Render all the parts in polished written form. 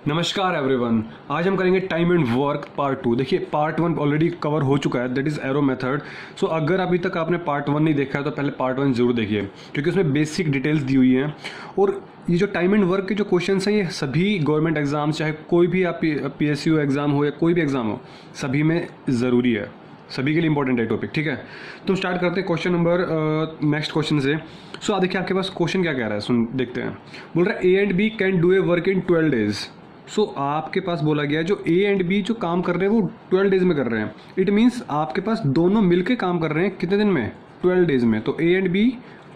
नमस्कार एवरीवन। आज हम करेंगे टाइम एंड वर्क पार्ट 2। देखिए पार्ट 1 ऑलरेडी कवर हो चुका है, दैट इज़ एरो मेथड। सो अगर अभी तक आपने पार्ट 1 नहीं देखा है तो पहले पार्ट 1 जरूर देखिए, क्योंकि उसमें बेसिक डिटेल्स दी हुई हैं। और ये जो टाइम एंड वर्क के जो क्वेश्चंस हैं ये सभी गवर्नमेंट एग्जाम, चाहे कोई भी आप PSU एग्ज़ाम हो या कोई भी एग्ज़ाम हो, सभी में ज़रूरी है, सभी के लिए इंपॉर्टेंट है टॉपिक। ठीक है, तो स्टार्ट करते हैं क्वेश्चन नंबर नेक्स्ट क्वेश्चन से। सो देखिए आपके पास क्वेश्चन क्या कह रहा है, सुन देखते हैं। बोल रहा है A and B can do a work in 12 days. So आपके पास बोला गया है जो A एंड B जो काम कर रहे हैं वो 12 डेज में कर रहे हैं। इट मीन्स आपके पास दोनों मिलके काम कर रहे हैं कितने दिन में? 12 डेज में। तो A and B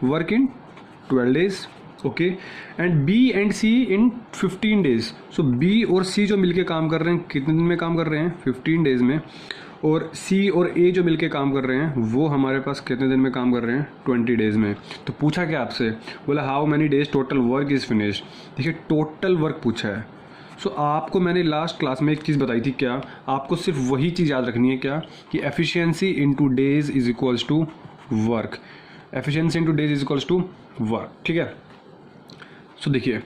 work in 12 days, okay. And B and C in 15 days. So B और C जो मिलके काम कर रहे हैं कितने दिन में काम कर रहे हैं? 15 डेज में। और C और A जो मिलके काम कर रहे हैं वो हमारे पास कितने दिन में काम कर रहे हैं? 20 डेज में। तो पूछा क्या आपसे? बोला how many days total work is finished. देखिए टोटल वर्क पूछा है। सो आपको मैंने लास्ट क्लास में एक चीज़ बताई थी, क्या आपको सिर्फ वही चीज़ याद रखनी है, क्या कि efficiency into days is equals to work. Efficiency into days is equals to work, ठीक है। सो देखिए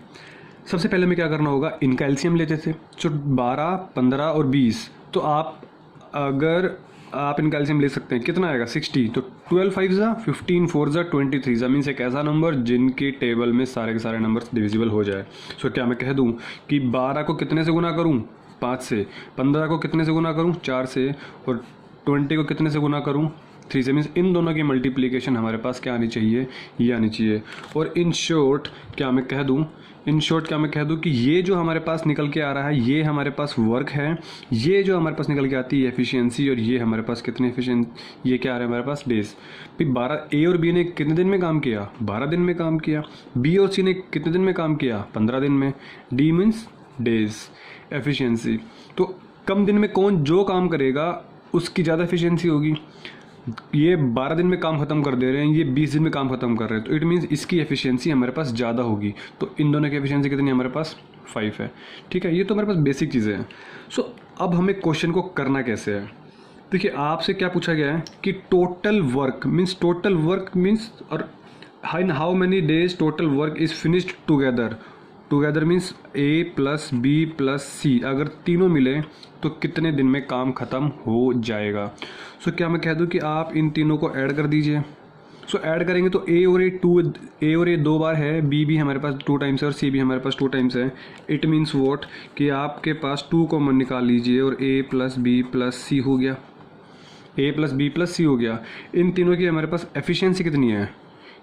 सबसे पहले में क्या करना होगा, इनका एलसीएम लेते थे। सो 12, 15 और 20। तो अगर आप इनका एलसीएम ले सकते हैं, कितना आएगा? 60। तो 12 5 ज़ा 15, 4 ज़ा 23 ज़ा मीन्स एक ऐसा नंबर जिनके टेबल में सारे के सारे नंबर्स डिविजिबल हो जाए। सो क्या मैं कह दूं कि 12 को कितने से गुना करूं? 5 से। 15 को कितने से गुना करूं? 4 से। और 20 को कितने से गुना करूं? 3 से। मीन्स इन दोनों की मल्टीप्लिकेशन हमारे पास क्या आनी चाहिए? ये आनी चाहिए। और इन शॉर्ट क्या मैं कह दूं कि ये जो हमारे पास निकल के आ रहा है ये हमारे पास वर्क है, ये जो हमारे पास निकल के आती है एफिशिएंसी, और ये हमारे पास कितने एफिशिएंट, ये क्या आ रहा है हमारे पास? डेज। फिर 12 A और B ने कितने दिन में काम किया? 12 दिन में काम किया। B और C ने कितने दिन में काम किया? 15 दिन में। D means days efficiency. तो कम दिन में कौन जो काम करेगा उसकी ज़्यादा एफिशिएंसी होगी। ये 12 दिन में काम खत्म कर दे रहे हैं, ये 20 दिन में काम खत्म कर रहे हैं, तो इट मीन्स इसकी एफिशिएंसी हमारे पास ज़्यादा होगी। तो इन दोनों की एफिशिएंसी कितनी हमारे पास? 5 है, ठीक है। ये तो हमारे पास बेसिक चीज़ें हैं। सो अब हमें क्वेश्चन को करना कैसे है। देखिए आपसे क्या पूछा गया है कि टोटल वर्क मीन्स और how many days total work is finished together means A plus B plus C, अगर तीनों मिले तो कितने दिन में काम ख़त्म हो जाएगा। सो क्या मैं कह दूं कि आप इन तीनों को ऐड कर दीजिए। सो ऐड करेंगे तो A और A 2 बार है, B भी हमारे पास 2 टाइम्स है और C भी हमारे पास 2 टाइम्स है। इट मीन्स वॉट कि आपके पास 2 कॉमन निकाल लीजिए और A plus B plus C हो गया। A plus B plus C हो गया। इन तीनों की हमारे पास एफिशिएंसी कितनी है?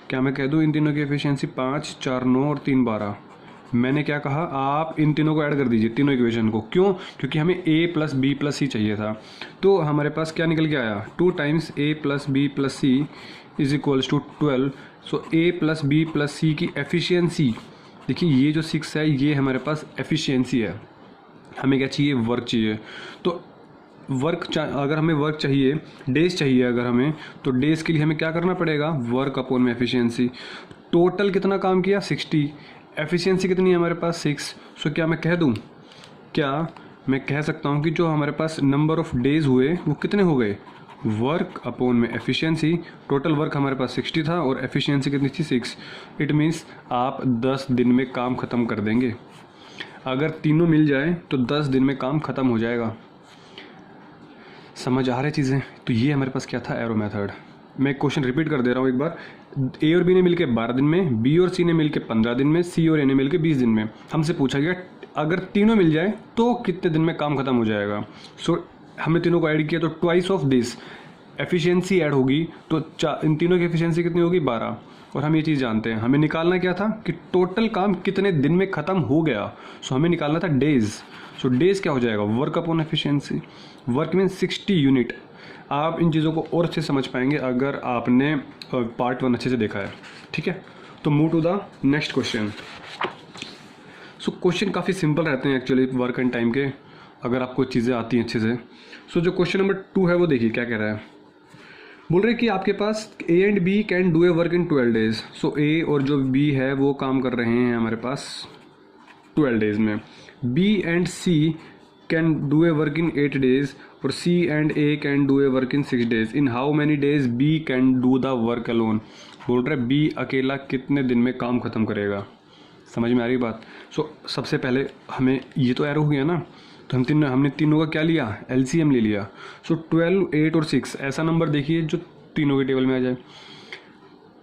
क्या मैं कह दूं इन तीनों की एफिशिएंसी 5, 4, 9 और 3, 12। मैंने क्या कहा, आप इन तीनों को ऐड कर दीजिए, तीनों इक्वेशन को। क्यों? क्योंकि हमें A plus B plus C चाहिए था। तो हमारे पास क्या निकल के आया? 2 times A plus B plus C is equals to 12। So A plus B plus C की एफिशिएंसी, देखिए ये जो 6 है ये हमारे पास एफिशिएंसी है। हमें क्या चाहिए? वर्क चाहिए। तो अगर हमें वर्क चाहिए, डेज चाहिए अगर हमें, तो डेज के लिए हमें क्या करना पड़ेगा? वर्क अपॉन में एफिशिएंसी। टोटल कितना काम किया? 60। एफिशिएंसी कितनी है हमारे पास? 6। सो क्या मैं कह सकता हूँ कि जो हमारे पास नंबर ऑफ डेज हुए वो कितने हो गए? वर्क अपॉन में एफिशिएंसी। टोटल वर्क हमारे पास 60 था और एफिशिएंसी कितनी थी? 6। इट मीन्स आप 10 दिन में काम ख़त्म कर देंगे। अगर तीनों मिल जाए तो 10 दिन में काम ख़त्म हो जाएगा। समझ आ रही चीज़ें? तो ये हमारे पास क्या था? Arrow method. मैं क्वेश्चन रिपीट कर दे रहा हूँ एक बार। A और B ने मिलकर 12 दिन में, B और C ने मिलकर 15 दिन में, C और A ने मिलकर 20 दिन में। हमसे पूछा गया अगर तीनों मिल जाए तो कितने दिन में काम खत्म हो जाएगा। सो हमने तीनों को ऐड किया तो twice of this efficiency add होगी, तो इन तीनों की एफिशिएंसी कितनी होगी? 12। और हम ये चीज़ जानते हैं, हमें निकालना क्या था कि टोटल काम कितने दिन में ख़त्म हो गया। सो हमें निकालना था डेज। सो डेज क्या हो जाएगा? Work upon efficiency. Work mean 60 unit. आप इन चीज़ों को और अच्छे समझ पाएंगे अगर आपने पार्ट 1 अच्छे से देखा है, ठीक है। तो move to the next question. So question काफ़ी सिंपल रहते हैं एक्चुअली वर्क एंड टाइम के, अगर आपको चीज़ें आती हैं अच्छे से। सो जो क्वेश्चन नंबर 2 है वो देखिए क्या कह रहा है। बोल रहे कि आपके पास A and B can do a work in 12 days. So A और जो B है वो काम कर रहे हैं हमारे पास 12 डेज में। B and C can do a work in 8 days और C and A can do a work in 6 days. In how many days B can do the work alone. बोल रहे B अकेला कितने दिन में काम ख़त्म करेगा। समझ में आ रही बात। सो सबसे पहले हमें ये तो एरो हो गया ना, तो हमने तीनों का क्या लिया, एलसीएम ले लिया। सो 12, 8 और 6 ऐसा नंबर देखिए जो तीनों के टेबल में आ जाए।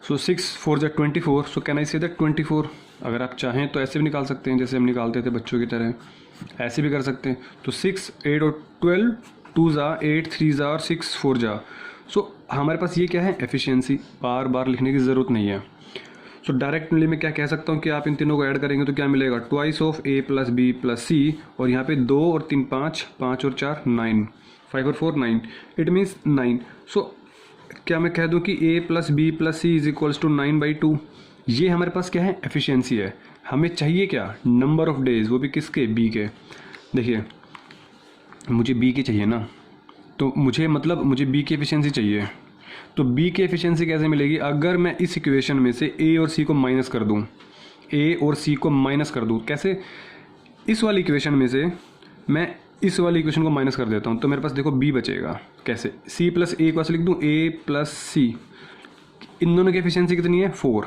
सो 6 4 जा 24, so can I say that 24। अगर आप चाहें तो ऐसे भी निकाल सकते हैं जैसे हम निकालते थे बच्चों की तरह, ऐसे भी कर सकते हैं। तो 6, 8 और 12, 2 जा 8, 3 जा और 6 4 जा। सो हमारे पास ये क्या है, एफिशिएंसी, बार बार लिखने की ज़रूरत नहीं है। सो डायरेक्टली मैं क्या कह सकता हूँ कि आप इन तीनों को ऐड करेंगे तो क्या मिलेगा, twice of A plus B plus C, और यहाँ पे 2 और 3 5, 5 और 4 9, 5 और 4 9, इट मीन्स 9। सो क्या मैं कह दूँ कि A plus B plus C is equals to 9/2। ये हमारे पास क्या है, एफिशिएंसी है। हमें चाहिए क्या, नंबर ऑफ डेज, वो भी किसके, बी के। देखिए मुझे बी की चाहिए ना, तो मुझे बी की एफिशिएंसी चाहिए। तो बी की एफिशिएंसी कैसे मिलेगी, अगर मैं इस इक्वेशन में से ए और सी को माइनस कर दूं, ए और सी को माइनस कर दूं, कैसे, इस वाली इक्वेशन में से मैं इस वाली इक्वेशन को माइनस कर देता हूं, तो मेरे पास देखो बी बचेगा। कैसे, सी प्लस ए को ऐसे लिख दूं, ए प्लस सी, इन दोनों की एफिशिएंसी कितनी है, 4।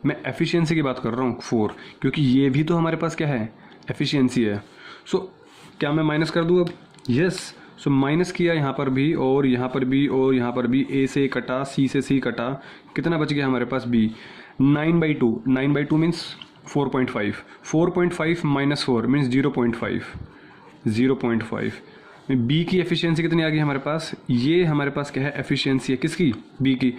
मैं एफिशिएंसी की बात कर रहा हूँ 4, क्योंकि ये भी तो हमारे पास क्या है, एफिशिएंसी है। सो क्या मैं माइनस कर दूँ अब, यस। सो माइनस किया यहाँ पर भी और यहाँ पर भी और यहाँ पर भी, ए से कटा, सी से सी कटा, कितना बच गया हमारे पास, B. 9/2, 9/2 means 4.5, 4.5 minus 4 means 0.5, 0.5। B की एफिशिएंसी कितनी आ गई हमारे पास, ये हमारे पास क्या है, एफिशिएंसी है किसकी, बी की।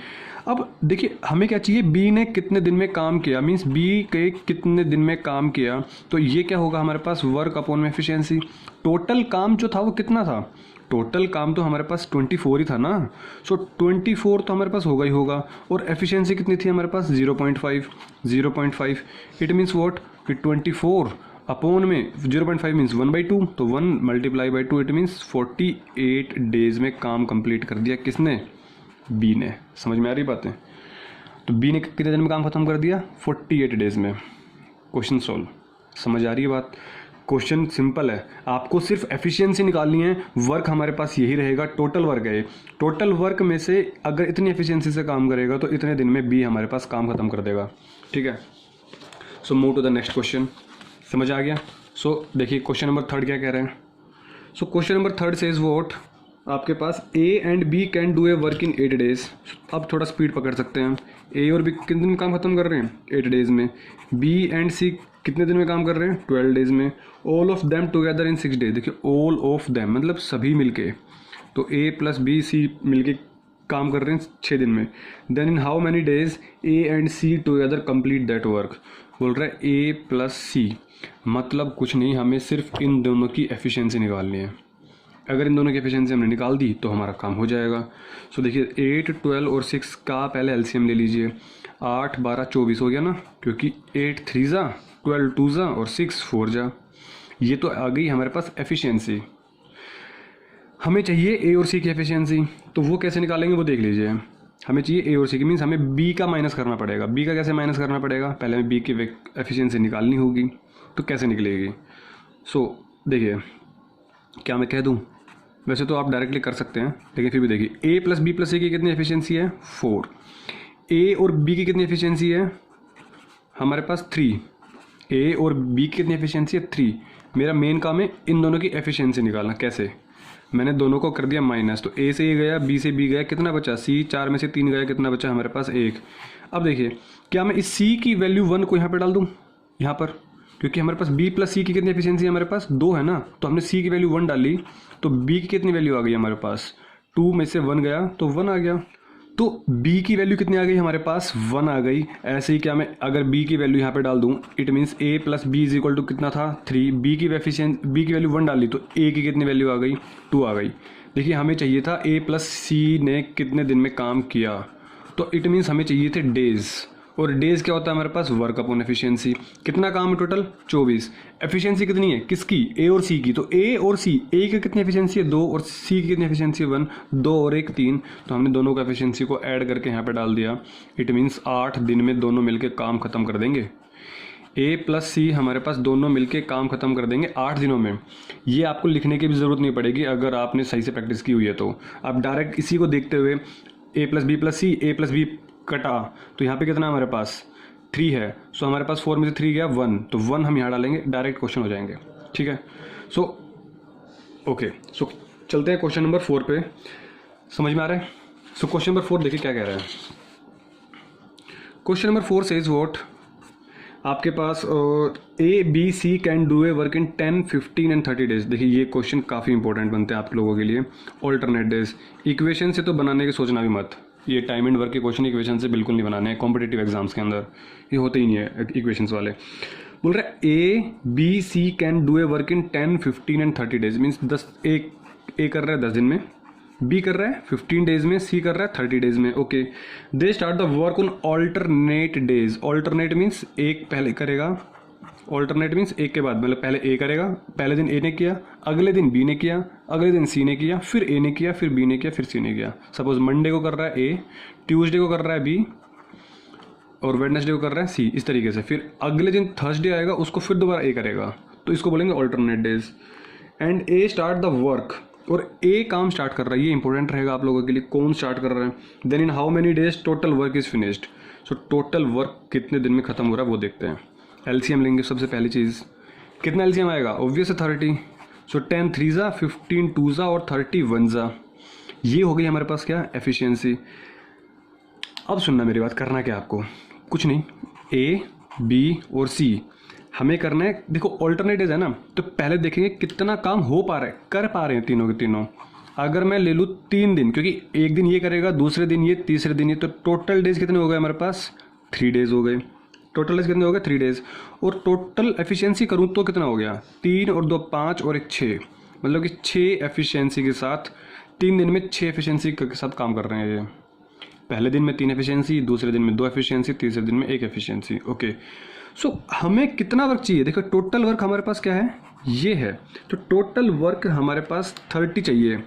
अब देखिए हमें क्या चाहिए, बी ने कितने दिन में काम किया, मीन्स बी के कितने दिन में काम किया, तो ये क्या होगा हमारे पास, वर्क अपॉन में एफिशिएंसी। टोटल काम जो था वो कितना था, टोटल काम तो हमारे पास 24 ही था ना। सो 24 तो हमारे पास होगा ही होगा, और एफिशिएंसी कितनी थी हमारे पास, 0.5, 0.5। इट मीन्स वॉट, कि 24 अपॉन में 0.5 मीन्स 1/2, तो 1 multiply by 2, it means 48 days में काम कंप्लीट कर दिया किसने, बी ने। समझ में आ रही बातें। तो बी ने कितने दिन में काम खत्म कर दिया, 48 डेज में। क्वेश्चन सॉल्व, समझ आ रही है बात। क्वेश्चन सिंपल है, आपको सिर्फ एफिशिएंसी निकालनी है, वर्क हमारे पास यही रहेगा, टोटल वर्क है। टोटल वर्क में से अगर इतनी एफिशिएंसी से काम करेगा तो इतने दिन में बी हमारे पास काम खत्म कर देगा, ठीक है। So move to the next question, समझ आ गया। सो देखिए क्वेश्चन नंबर 3 क्या कह रहे हैं। So question number 3 says what, आपके पास A and B can do a work in 8 days. अब थोड़ा स्पीड पकड़ सकते हैं, ए और बी कितने दिन में काम खत्म कर रहे हैं, 8 डेज में। बी एंड सी कितने दिन में काम कर रहे हैं, 12 डेज में। All of them together in 6 days. देखिए ऑल ऑफ देम मतलब सभी मिलके, तो ए प्लस बी सी मिलके काम कर रहे हैं 6 दिन में। Then in how many days A and C together complete that work. बोल रहा है ए प्लस सी, मतलब कुछ नहीं, हमें सिर्फ इन दोनों की एफिशिएंसी निकालनी है। अगर इन दोनों की एफिशिएंसी हमने निकाल दी तो हमारा काम हो जाएगा। सो देखिए 8, 12 और 6 का पहले एलसीएम ले लीजिए। 8, 12, 24 हो गया ना, क्योंकि 8 3 जा, 12 2 जा और 6 4 जा। ये तो आ गई हमारे पास एफिशिएंसी। हमें चाहिए ए और सी की एफिशिएंसी, तो वो कैसे निकालेंगे वो देख लीजिए। हमें चाहिए ए और सी की, मीन्स हमें बी का माइनस करना पड़ेगा। बी का कैसे माइनस करना पड़ेगा, पहले हमें बी की एफिशिएंसी निकालनी होगी, तो कैसे निकलेगी। सो देखिए क्या मैं कह दूं, वैसे तो आप डायरेक्टली कर सकते हैं, लेकिन फिर भी देखिए ए प्लस बी प्लस सी की कितनी एफिशिएंसी है, 4। ए और बी की कितनी एफिशिएंसी है हमारे पास, 3। ए और बी की कितनी एफिशिएंसी है, 3। मेरा मेन काम है इन दोनों की एफिशिएंसी निकालना। कैसे, मैंने दोनों को कर दिया माइनस, तो ए से ए गया, बी से बी गया, कितना बचा, सी। 4 में से 3 गया, कितना बचा हमारे पास, 1। अब देखिए क्या मैं इस सी की वैल्यू 1 को यहाँ पर डाल दूँ, यहाँ पर, क्योंकि हमारे पास बी प्लस सी की कितनी एफिशिएंसी है हमारे पास, 2 है ना, तो हमने सी की वैल्यू 1 डाली, तो बी की कितनी वैल्यू आ गई हमारे पास, 2 में से 1 गया तो 1 आ गया। तो बी की वैल्यू कितनी आ गई हमारे पास, 1 आ गई। ऐसे ही क्या मैं अगर बी की वैल्यू यहाँ पे डाल दूँ, it means A plus B is equal to कितना था, 3। बी की वैल्यू 1 डाली तो ए की कितनी वैल्यू आ गई, 2 आ गई। देखिए हमें चाहिए था ए प्लस सी ने कितने दिन में काम किया, तो इट मीन्स हमें चाहिए थे डेज, और डेज क्या होता है हमारे पास, वर्क अपॉन एफिशिएंसी। कितना काम है टोटल, 24। एफिशिएंसी कितनी है किसकी, ए और सी की, तो ए और सी, ए की कितनी एफिशिएंसी है, 2, और सी की कितनी एफिशिएंसी है, 1। 2 और 1 3, तो हमने दोनों का एफिशिएंसी को ऐड करके यहाँ पे डाल दिया। इट मीन्स 8 दिन में दोनों मिलके काम खत्म कर देंगे। ए प्लस सी हमारे पास दोनों मिलके काम खत्म कर देंगे 8 दिनों में। ये आपको लिखने की भी ज़रूरत नहीं पड़ेगी अगर आपने सही से प्रैक्टिस की हुई है, तो आप डायरेक्ट इसी को देखते हुए ए प्लस बी प्लस सी, ए प्लस बी कटा, तो यहाँ पे कितना हमारे पास 3 है, सो हमारे पास 4 में से 3 गया 1, तो 1 हम यहाँ डालेंगे, डायरेक्ट क्वेश्चन हो जाएंगे, ठीक है। सो ओके, सो चलते हैं क्वेश्चन नंबर 4 पे, समझ में आ रहा है। सो क्वेश्चन नंबर 4 देखिए क्या कह रहा है। क्वेश्चन नंबर 4 सेज व्हाट, आपके पास A B C can do a work in 10, 15 and 30 days. देखिए ये क्वेश्चन काफ़ी इंपॉर्टेंट बनते हैं आप लोगों के लिए। ऑल्टरनेट डेज, इक्वेशन से तो बनाने की सोचना भी मत, ये टाइम एंड वर्क के क्वेश्चन इक्वेशन से बिल्कुल नहीं बनाने हैं कॉम्पिटिटिव एग्जाम्स के अंदर, ये होते ही नहीं है इक्वेशंस वाले। बोल रहा है A B C can do a work in 10, 15 and 30 days, means 10 A कर रहा है 10 दिन में, बी कर रहा है 15 डेज में, सी कर रहा है 30 डेज में। Okay, they start the work on alternate days. Alternate means एक पहले करेगा, ऑल्टरनेट मीन्स एक के बाद, मतलब पहले ए करेगा, पहले दिन ए ने किया, अगले दिन बी ने किया, अगले दिन सी ने किया, फिर ए ने किया, फिर बी ने किया, फिर सी ने किया। सपोज मंडे को कर रहा है ए, ट्यूसडे को कर रहा है बी, और वेडनेसडे को कर रहा है सी, इस तरीके से। फिर अगले दिन थर्सडे आएगा, उसको फिर दोबारा ए करेगा, तो इसको बोलेंगे alternate days. And A start the work, और ए काम स्टार्ट कर रहा है, ये इंपॉर्टेंट रहेगा आप लोगों के लिए, कौन स्टार्ट कर रहा है। Then in how many days total work is finished. So total work कितने दिन में खत्म हो रहा है वो देखते हैं। एलसीएम लेंगे सबसे पहली चीज़, कितना एलसीएम आएगा, ऑब्वियस है 30। सो 10 3 15 2 और 30 1। ये हो गई हमारे पास क्या, एफिशिएंसी। अब सुनना मेरी बात, करना क्या आपको, कुछ नहीं, ए बी और सी हमें करना है। देखो ऑल्टरनेटिव है ना, तो पहले देखेंगे कितना काम हो पा रहा है, कर पा रहे हैं तीनों के तीनों। अगर मैं ले लूँ 3 दिन, क्योंकि एक दिन ये करेगा, दूसरे दिन ये, तीसरे दिन ये, तो टोटल डेज कितने हो गए हमारे पास, 3 डेज हो गए। टोटल डेज कितने हो गए, 3 डेज। और टोटल एफिशिएंसी करूँ तो कितना हो गया, 3 और 2 5 और 1 6, मतलब कि 6 एफिशिएंसी के साथ 3 दिन में 6 एफिशिएंसी के साथ काम कर रहे हैं ये। पहले दिन में 3 एफिशिएंसी, दूसरे दिन में 2 एफिशिएंसी, तीसरे दिन में 1 एफिशिएंसी। ओके, सो हमें कितना वर्क चाहिए, देखो टोटल वर्क हमारे पास क्या है, ये है। तो टोटल वर्क हमारे पास 30 चाहिए,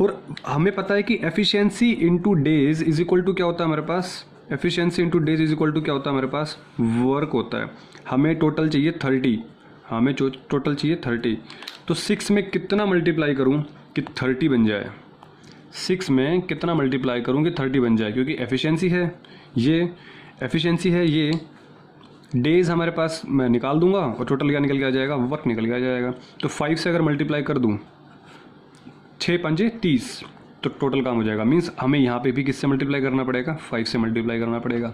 और हमें पता है कि efficiency into days is equal to क्या होता है हमारे पास, efficiency into days is equal to क्या होता है हमारे पास, वर्क होता है। हमें टोटल चाहिए 30, हमें टोटल चाहिए 30। तो 6 में कितना मल्टीप्लाई करूँ कि 30 बन जाए, 6 में कितना मल्टीप्लाई करूँ कि 30 बन जाए, क्योंकि एफिशिएंसी है ये, एफिशिएंसी है ये, डेज हमारे पास मैं निकाल दूंगा, और टोटल क्या निकल के आ जाएगा, वर्क निकल के आ जाएगा। तो 5 से अगर मल्टीप्लाई कर दूं, 6 5 30, तो टोटल काम हो जाएगा। मीन्स हमें यहाँ पे भी किससे मल्टीप्लाई करना पड़ेगा, 5 से मल्टीप्लाई करना पड़ेगा।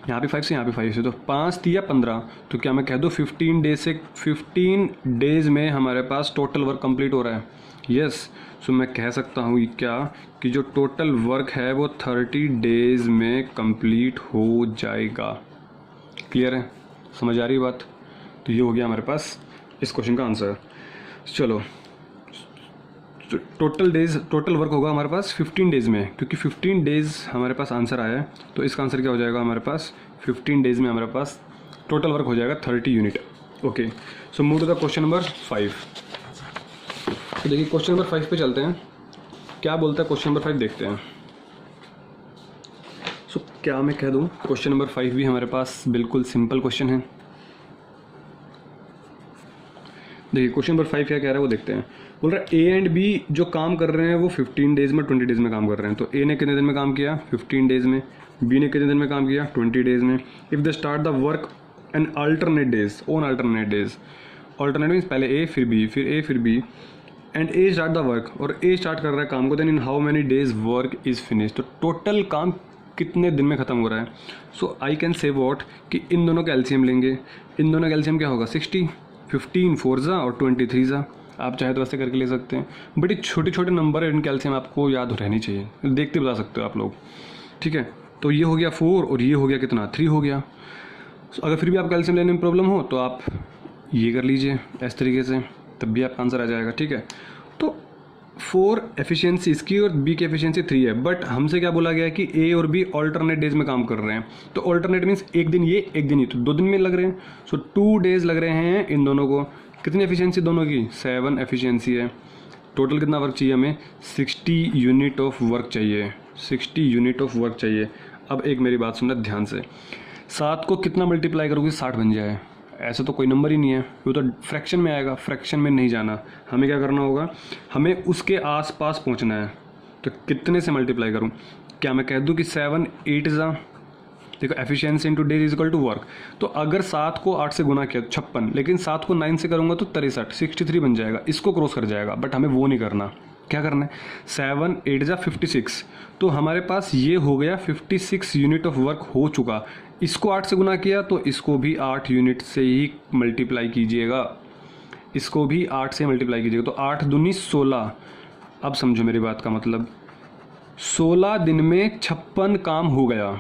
यहाँ पे 5 से, यहाँ पे 5 से, तो 5 3 15, तो क्या मैं कह दूँ 15 डेज से, 15 डेज में हमारे पास टोटल वर्क कंप्लीट हो रहा है। यस, सो मैं कह सकता हूँ क्या कि जो टोटल वर्क है वो 30 डेज में कंप्लीट हो जाएगा। क्लियर है, समझ आ रही बात। तो ये हो गया हमारे पास इस क्वेश्चन का आंसर। चलो, टोटल वर्क होगा हमारे पास 15 डेज में, क्योंकि 15 डेज हमारे पास आंसर आया है, तो इसका आंसर क्या हो जाएगा हमारे पास, 15 डेज में हमारे पास टोटल वर्क हो जाएगा 30 unit. Okay, so move to the question number 5। तो देखिए क्वेश्चन नंबर 5 पे चलते हैं, क्या बोलता है क्वेश्चन नंबर 5, देखते हैं। सो क्या मैं कह दूं, क्वेश्चन नंबर 5 भी हमारे पास बिल्कुल सिंपल क्वेश्चन है। देखिए क्वेश्चन नंबर 5 क्या कह रहा है वो देखते हैं। बोल रहा है ए एंड बी जो काम कर रहे हैं वो 15 डेज में 20 डेज में काम कर रहे हैं। तो ए ने कितने दिन में काम किया, 15 डेज में, बी ने कितने दिन में काम किया, 20 डेज में। If they start the work and alternate days, on alternate days, alternate means पहले ए फिर बी, फिर ए फिर B, and A start the work, और ए स्टार्ट कर रहा है काम को, then in how many days work is finish. तो टोटल काम कितने दिन में ख़त्म हो रहा है। सो आई कैन से वॉट कि इन दोनों का एलसीएम लेंगे, इन दोनों का एलसीएम क्या होगा 60, 15 4 और 23 जा। आप चाहे तो वैसे करके ले सकते हैं, बट छोटे छोटे नंबर है, इनके एलसीएम आपको याद रहनी चाहिए, देखते बता सकते हो आप लोग, ठीक है। तो ये हो गया 4 और ये हो गया कितना 3 हो गया। अगर फिर भी आपका एलसीएम लेने में प्रॉब्लम हो तो आप ये कर लीजिए इस तरीके से, तब भी आपका आंसर आ जाएगा, ठीक है। तो 4 एफिशिएंसी इसकी और बी की एफिशिएंसी 3 है, बट हमसे क्या बोला गया है कि ए और बी ऑल्टरनेट डेज में काम कर रहे हैं। तो ऑल्टरनेट मीन्स एक दिन ये एक दिन ये, तो 2 दिन में लग रहे हैं। सो 2 डेज लग रहे हैं इन दोनों को। कितनी एफिशिएंसी दोनों की, 7 एफिशिएंसी है। टोटल कितना वर्क चाहिए हमें, 60 यूनिट ऑफ वर्क चाहिए, 60 यूनिट ऑफ वर्क चाहिए। अब एक मेरी बात सुनना ध्यान से, 7 को कितना मल्टीप्लाई करोगे 60 बन जाए, ऐसा तो कोई नंबर ही नहीं है, वो तो फ्रैक्शन में आएगा, फ्रैक्शन में नहीं जाना। हमें क्या करना होगा, हमें उसके आसपास पहुंचना है। तो कितने से मल्टीप्लाई करूं, क्या मैं कह दूं कि 7 8 जा देखो efficiency into days is equal to work. तो अगर 7 को 8 से गुना किया 56, लेकिन 7 को 9 से करूँगा तो 63, 63 बन जाएगा, इसको क्रॉस कर जाएगा। बट हमें वो नहीं करना, क्या करना है, 7 8 जा 56, तो हमारे पास ये हो गया 56 यूनिट ऑफ वर्क हो चुका। इसको 8 से गुना किया तो इसको भी 8 यूनिट से ही मल्टीप्लाई कीजिएगा, इसको भी 8 से मल्टीप्लाई कीजिएगा, तो 8 दूनी 16। अब समझो मेरी बात का मतलब, 16 दिन में 56 काम हो गया।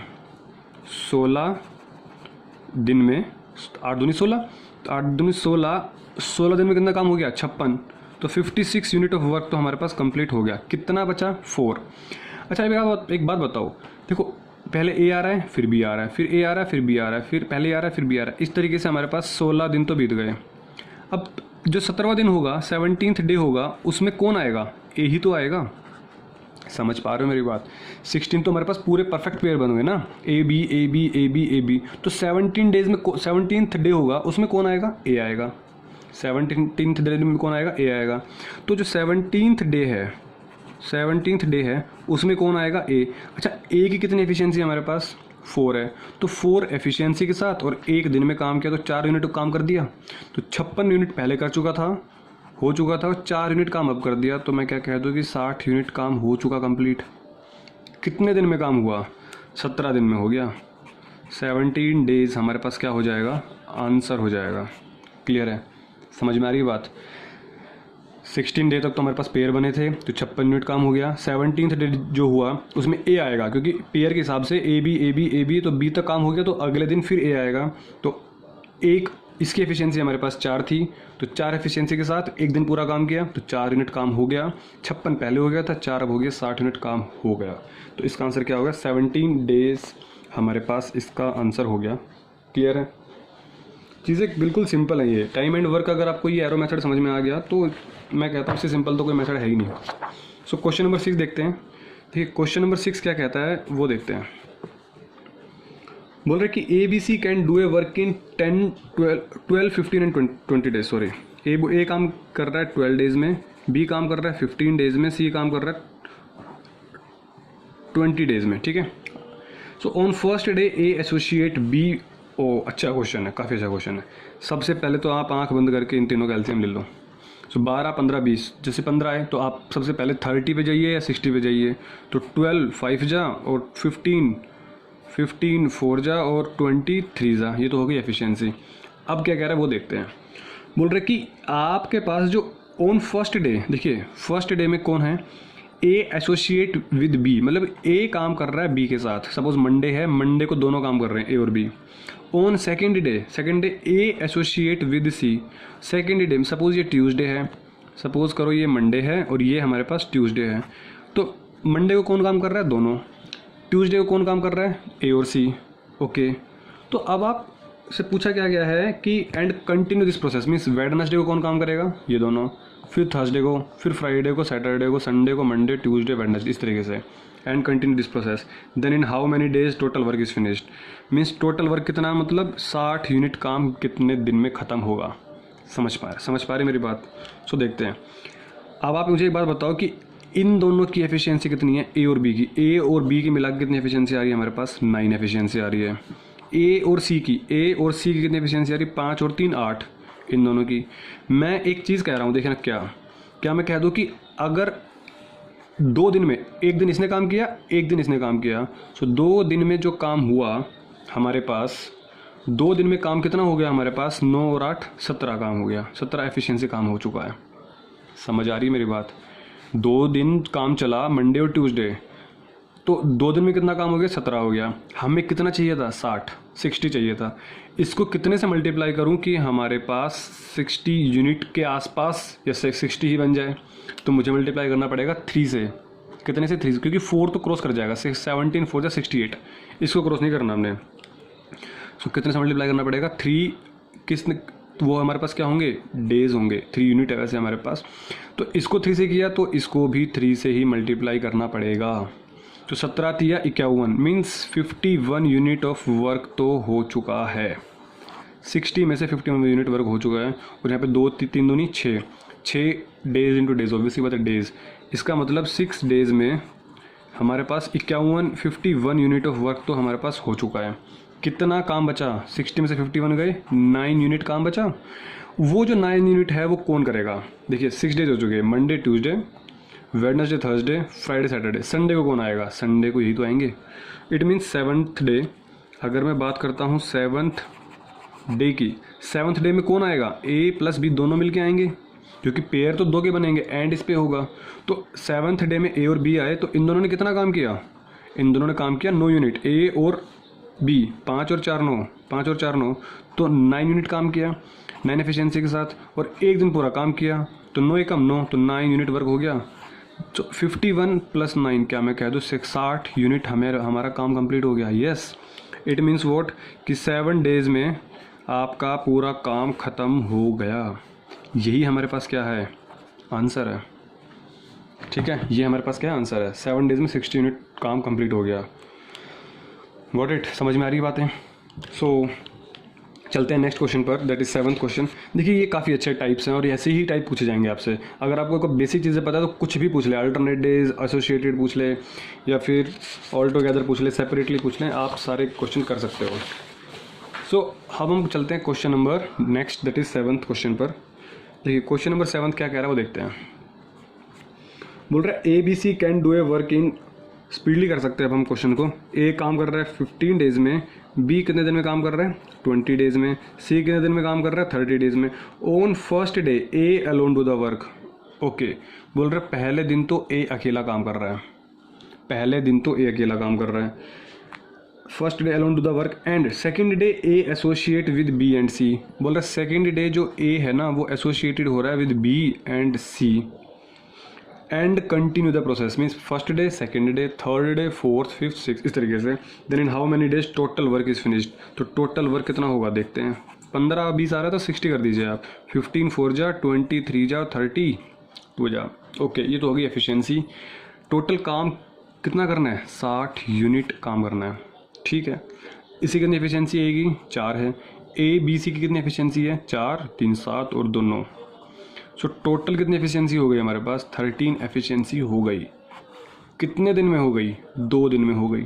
16 दिन में 8 दूनी 16, तो 8 दूनी 16, 16 दिन में कितना काम हो गया, 56। तो 56 यूनिट ऑफ वर्क तो हमारे पास कंप्लीट हो गया। कितना बचा, 4। अच्छा एक बात बताओ, देखो पहले ए आ रहा है, फिर बी आ रहा है, फिर ए आ रहा है, फिर बी आ रहा है, फिर पहले ए आ रहा है, फिर बी आ रहा है, इस तरीके से हमारे पास 16 दिन तो बीत गए। अब जो 17वां दिन होगा, 17th डे होगा, उसमें कौन आएगा, ए ही तो आएगा। समझ पा रहे हो मेरी बात। 16 तो हमारे पास पूरे परफेक्ट पेयर बन गए ना, A B A B A B A B. तो 17 डेज में 17th डे होगा, उसमें कौन आएगा, ए आएगा। 17th डे में कौन आएगा, ए आएगा। तो जो 17th डे है उसमें कौन आएगा, ए। अच्छा ए की कितनी एफिशिएंसी हमारे पास, 4 है। तो 4 एफिशिएंसी के साथ और एक दिन में काम किया तो 4 यूनिट काम कर दिया। तो 56 यूनिट पहले कर चुका था, हो चुका था, 4 यूनिट काम अब कर दिया। तो मैं क्या कह दूँ कि 60 यूनिट काम हो चुका कंप्लीट। कितने दिन में काम हुआ, 17 दिन में हो गया। 17 डेज हमारे पास क्या हो जाएगा, आंसर हो जाएगा। क्लियर है, समझ में आ रही है बात। 16 डे तक तो हमारे पास पेयर बने थे, तो 56 यूनिट काम हो गया। 17th डे जो हुआ उसमें ए आएगा, क्योंकि पेयर के हिसाब से ए बी तो बी तक काम हो गया, तो अगले दिन फिर ए आएगा। तो एक इसकी एफिशिएंसी हमारे पास 4 थी, तो 4 एफिशिएंसी के साथ एक दिन पूरा काम किया तो 4 यूनिट काम हो गया। 56 पहले हो गया था, 4 अब हो गया, 60 यूनिट काम हो गया। तो इसका आंसर क्या होगा, 17 डेज हमारे पास इसका आंसर हो गया। क्लियर है, चीज़ें बिल्कुल सिंपल है ये। टाइम एंड वर्क अगर आपको ये एरो मेथड समझ में आ गया तो मैं कहता हूँ इससे सिंपल तो कोई मेथड है ही नहीं। सो क्वेश्चन नंबर 6 देखते हैं। ठीक है, क्वेश्चन नंबर 6 क्या कहता है वो देखते हैं। बोल रहे कि A B C can do a work in 10, 12, 15 and 20 days. Sorry, A काम कर रहा है 12 डेज में, बी काम कर रहा है 15 डेज में, सी काम कर रहा है 20 डेज में। ठीक है, so on first day A associate B. ओ अच्छा क्वेश्चन है, काफ़ी अच्छा क्वेश्चन है। सबसे पहले तो आप आंख बंद करके इन तीनों का एलसीएम ले लो। सो 12, 15, 20, जैसे 15 है तो आप सबसे पहले 30 पे जाइए या 60 पे जाइए। तो 12 5 जा और 15 4 जा और 20 3 जा, ये तो हो गई एफिशिएंसी। अब क्या कह रहा है वो देखते हैं। बोल रहे कि आपके पास जो ऑन फर्स्ट डे, देखिए फर्स्ट डे में कौन है, ए एसोसिएट विद बी, मतलब ए काम कर रहा है बी के साथ। सपोज मंडे है, मंडे को दोनों काम कर रहे हैं ए और B. On second day A associate with C. Second day में सपोज ये ट्यूसडे है, सपोज करो ये मंडे है और ये हमारे पास ट्यूसडे है। तो मंडे को कौन काम कर रहा है, दोनों। ट्यूसडे को कौन काम कर रहा है, ए और सी। ओके, तो अब आप से पूछा क्या गया है कि and continue this process, means Wednesday को कौन काम करेगा, ये दोनों, फिर थर्सडे को, फिर फ्राइडे को, सैटरडे को, संडे को, मंडे, ट्यूसडे, वेडनेसडे, इस तरीके से। And continue this process, then in how many days total work is finished. Means total work कितना, मतलब 60 यूनिट काम कितने दिन में ख़त्म होगा। समझ पा रहे मेरी बात। सो देखते हैं। अब आप मुझे एक बात बताओ कि इन दोनों की एफिशिएंसी कितनी है, ए और बी की। ए और बी की मिला के कितनी एफिशिएंसी आ रही है हमारे पास, 9 एफिशिएंसी आ रही है। ए और सी की कितनी एफिशिएंसी आ रही है, 5 और 3 8, इन दोनों की। मैं एक चीज़ कह रहा हूँ, देखना क्या मैं कह दूँ कि अगर 2 दिन में, एक दिन इसने काम किया, एक दिन इसने काम किया, सो 2 दिन में जो काम हुआ हमारे पास, 2 दिन में काम कितना हो गया हमारे पास, 9 और 8 17 काम हो गया, 17 एफिशिएंसी काम हो चुका है। समझ आ रही है मेरी बात। 2 दिन काम चला, मंडे और ट्यूसडे, तो 2 दिन में कितना काम हो गया, 17 हो गया। हमें कितना चाहिए था, 60 चाहिए था। इसको कितने से मल्टीप्लाई करूं कि हमारे पास 60 यूनिट के आसपास या 60 ही बन जाए, तो मुझे मल्टीप्लाई करना पड़ेगा 3 से। कितने से, 3 से, क्योंकि 4 तो क्रॉस कर जाएगा, 17 4 जा 68, इसको क्रॉस नहीं करना हमने। सो कितने से मल्टीप्लाई करना पड़ेगा, 3 किसने, वो हमारे पास क्या होंगे, डेज होंगे, 3 यूनिट है वैसे हमारे पास। तो इसको 3 से किया तो इसको भी 3 से ही मल्टीप्लाई करना पड़ेगा। तो 17 3 51, मीन्स 51 यूनिट ऑफ वर्क तो हो चुका है। 60 में से 51 यूनिट वर्क हो चुका है। और यहाँ पे 2 3 दूनी 6 डेज इंटू डेज, ऑब्वियसली बात है डेज। इसका मतलब 6 डेज में हमारे पास 51 यूनिट ऑफ वर्क तो हमारे पास हो चुका है। कितना काम बचा? 60 में से 51 गए, 9 यूनिट काम बचा। वो जो 9 यूनिट है वो कौन करेगा? देखिए 6 डेज हो चुके हैं, Monday Tuesday Wednesday Thursday Friday Saturday, Sunday को कौन आएगा? संडे को यही तो आएंगे। It means 7th day. अगर मैं बात करता हूँ 7th डे की, 7th डे में कौन आएगा? ए प्लस बी दोनों मिलके आएंगे, क्योंकि पेयर तो 2 के बनेंगे, एंड इस पे होगा। तो 7th डे में ए और बी आए, तो इन दोनों ने कितना काम किया? इन दोनों ने काम किया 9 यूनिट, ए और बी 5 और 4 9, 5 और 4 9, तो 9 यूनिट काम किया 9 एफिशिएंसी के साथ, और एक दिन पूरा काम किया, तो 9 एकम 9, तो 9 यूनिट वर्क हो गया। तो 51 + 9 क्या मैं कह दूँ 60 यूनिट हमारा काम कंप्लीट हो गया। यस, इट मीन्स वॉट कि 7 डेज में आपका पूरा काम ख़त्म हो गया। यही हमारे पास क्या है? आंसर है। ठीक है, ये हमारे पास क्या है? आंसर है। 7 डेज में 60 यूनिट काम कंप्लीट हो गया। Got it? समझ में आ रही बातें? सो चलते हैं नेक्स्ट क्वेश्चन पर, दैट इज 7th क्वेश्चन। देखिए ये काफ़ी अच्छे टाइप्स हैं और ऐसे ही टाइप पूछे जाएंगे आपसे। अगर आपको कोई बेसिक चीज़ें पता है तो कुछ भी पूछ ले, अल्टरनेट डेज, एसोसिएटेड पूछ ले, या फिर ऑल टुगेदर पूछ ले, सेपरेटली पूछ लें, आप सारे क्वेश्चन कर सकते हो। सो अब हम चलते हैं question number next, that is 7th question पर। देखिए क्वेश्चन नंबर 7 क्या कह रहा है वो देखते हैं। बोल रहा है ABC can do a work in, speedly कर सकते हैं अब हम क्वेश्चन को। ए काम कर रहा है 15 डेज में, बी कितने दिन में काम कर रहा है? 20 डेज में, सी कितने दिन में काम कर रहा है? 30 डेज में। On first day A alone do the work. Okay, बोल रहा है पहले दिन तो ए अकेला काम कर रहा है, पहले दिन तो ए अकेला काम कर रहा है, first day alone do the work, and second day A associate with B and C. बोल रहा है सेकेंड डे जो ए है ना वो एसोसिएटेड हो रहा है with B and C, and continue the process. Means first day, second day, third day, fourth, fifth, six, इस तरीके से। देन in how many days total work is फिनिश्ड। तो टोटल वर्क कितना होगा देखते हैं। 15 20 आ रहा है तो 60 कर दीजिए आप। 15 4 जा, 20 3 जा, 30 2 जा। ओके, ये तो होगी एफिशिएंसी। टोटल काम कितना करना है? 60 यूनिट काम करना है। ठीक है, इसी कितनी एफिशिएंसी आएगी? 4 है। ए बी सी की कितनी एफिशिएंसी है? 4 3 7 और 2 9। सो टोटल कितनी एफिशिएंसी हो गई हमारे पास? 13 एफिशिएंसी हो गई। कितने दिन में हो गई? 2 दिन में हो गई।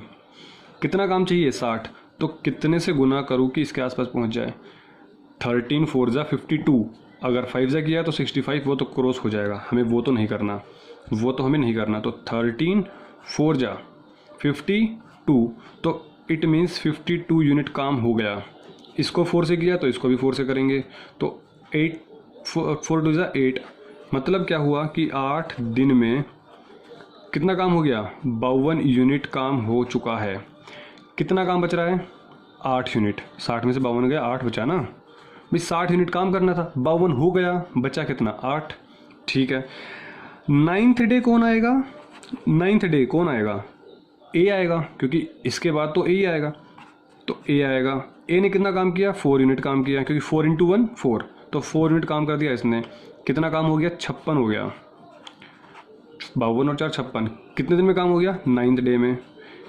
कितना काम चाहिए? 60। तो कितने से गुना करूँ कि इसके आसपास पहुंच जाए? 13 4 जा 52, अगर 5 जा किया तो 65, वो तो क्रॉस हो जाएगा, हमें वो तो नहीं करना, वो तो हमें नहीं करना। तो 13 4 जा 52, तो इट मीन्स 52 यूनिट काम हो गया। इसको 4 से किया तो इसको भी 4 से करेंगे, तो 8 4 2 जा 8। मतलब क्या हुआ कि 8 दिन में कितना काम हो गया? 52 यूनिट काम हो चुका है। कितना काम बच रहा है? 8 यूनिट। 60 में से 52 गया, 8 बचा ना भाई। 60 यूनिट काम करना था, 52 हो गया, बचा कितना? 8। ठीक है, 9th डे कौन आएगा? 9th डे कौन आएगा? ए आएगा, क्योंकि इसके बाद तो ए ही आएगा, तो ए आएगा। ए ने कितना काम किया? 4 यूनिट काम किया, क्योंकि 4 × 1 4, तो 4 यूनिट काम कर दिया इसने। कितना काम हो गया? 56 हो गया। 52 और 4 56। कितने दिन में काम हो गया? 9th डे में।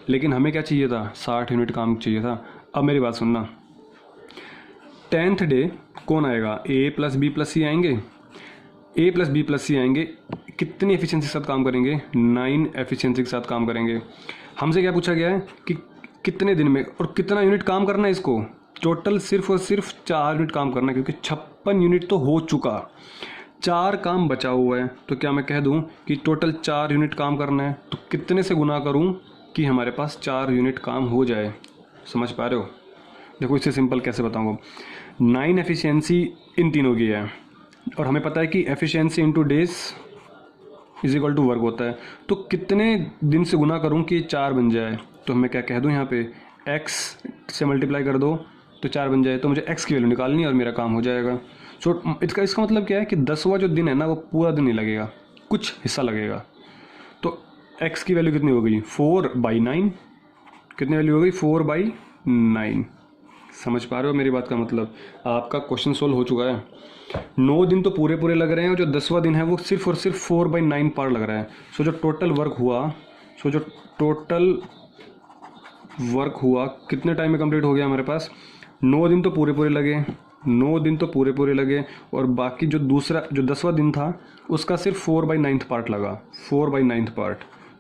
लेकिन हमें क्या चाहिए था? 60 यूनिट काम चाहिए था। अब मेरी बात सुनना, 10th डे कौन आएगा? ए प्लस बी प्लस सी आएंगे, ए प्लस बी प्लस सी आएंगे। कितनी एफिशिएंसी के साथ काम करेंगे? 9 एफिशिएंसी के साथ काम करेंगे। हमसे क्या पूछा गया है कि कितने दिन में और कितना यूनिट काम करना है इसको? टोटल सिर्फ और सिर्फ 4 यूनिट काम करना है, क्योंकि 56 यूनिट तो हो चुका, 4 काम बचा हुआ है। तो क्या मैं कह दूं कि टोटल 4 यूनिट काम करना है, तो कितने से गुना करूं कि हमारे पास 4 यूनिट काम हो जाए? समझ पा रहे हो? देखो इससे सिंपल कैसे बताऊंगा। 9 एफिशिएंसी इन तीनों की है, और हमें पता है कि efficiency into days is equal to work होता है। तो कितने दिन से गुना करूं कि 4 बन जाए? तो मैं क्या कह दूं, यहाँ पे x से मल्टीप्लाई कर दो तो 4 बन जाए। तो मुझे x की वैल्यू निकालनी है और मेरा काम हो जाएगा। सो इसका मतलब क्या है कि 10वां जो दिन है ना वो पूरा दिन नहीं लगेगा, कुछ हिस्सा लगेगा। तो x की वैल्यू कितनी हो गई? 4/9। कितनी वैल्यू हो गई? 4/9। समझ पा रहे हो मेरी बात का मतलब? आपका क्वेश्चन सोल्व हो चुका है। 9 दिन तो पूरे पूरे लग रहे हैं, और जो 10वां दिन है वो सिर्फ और सिर्फ 4/9 पार्ट लग रहा है। सो जो टोटल वर्क हुआ कितने टाइम में कंप्लीट हो गया हमारे पास? 9 दिन तो पूरे पूरे लगे, 9 दिन तो पूरे पूरे लगे, और बाकी जो 10वां दिन था उसका सिर्फ 4/9 पार्ट लगा, 4/9 पार्ट।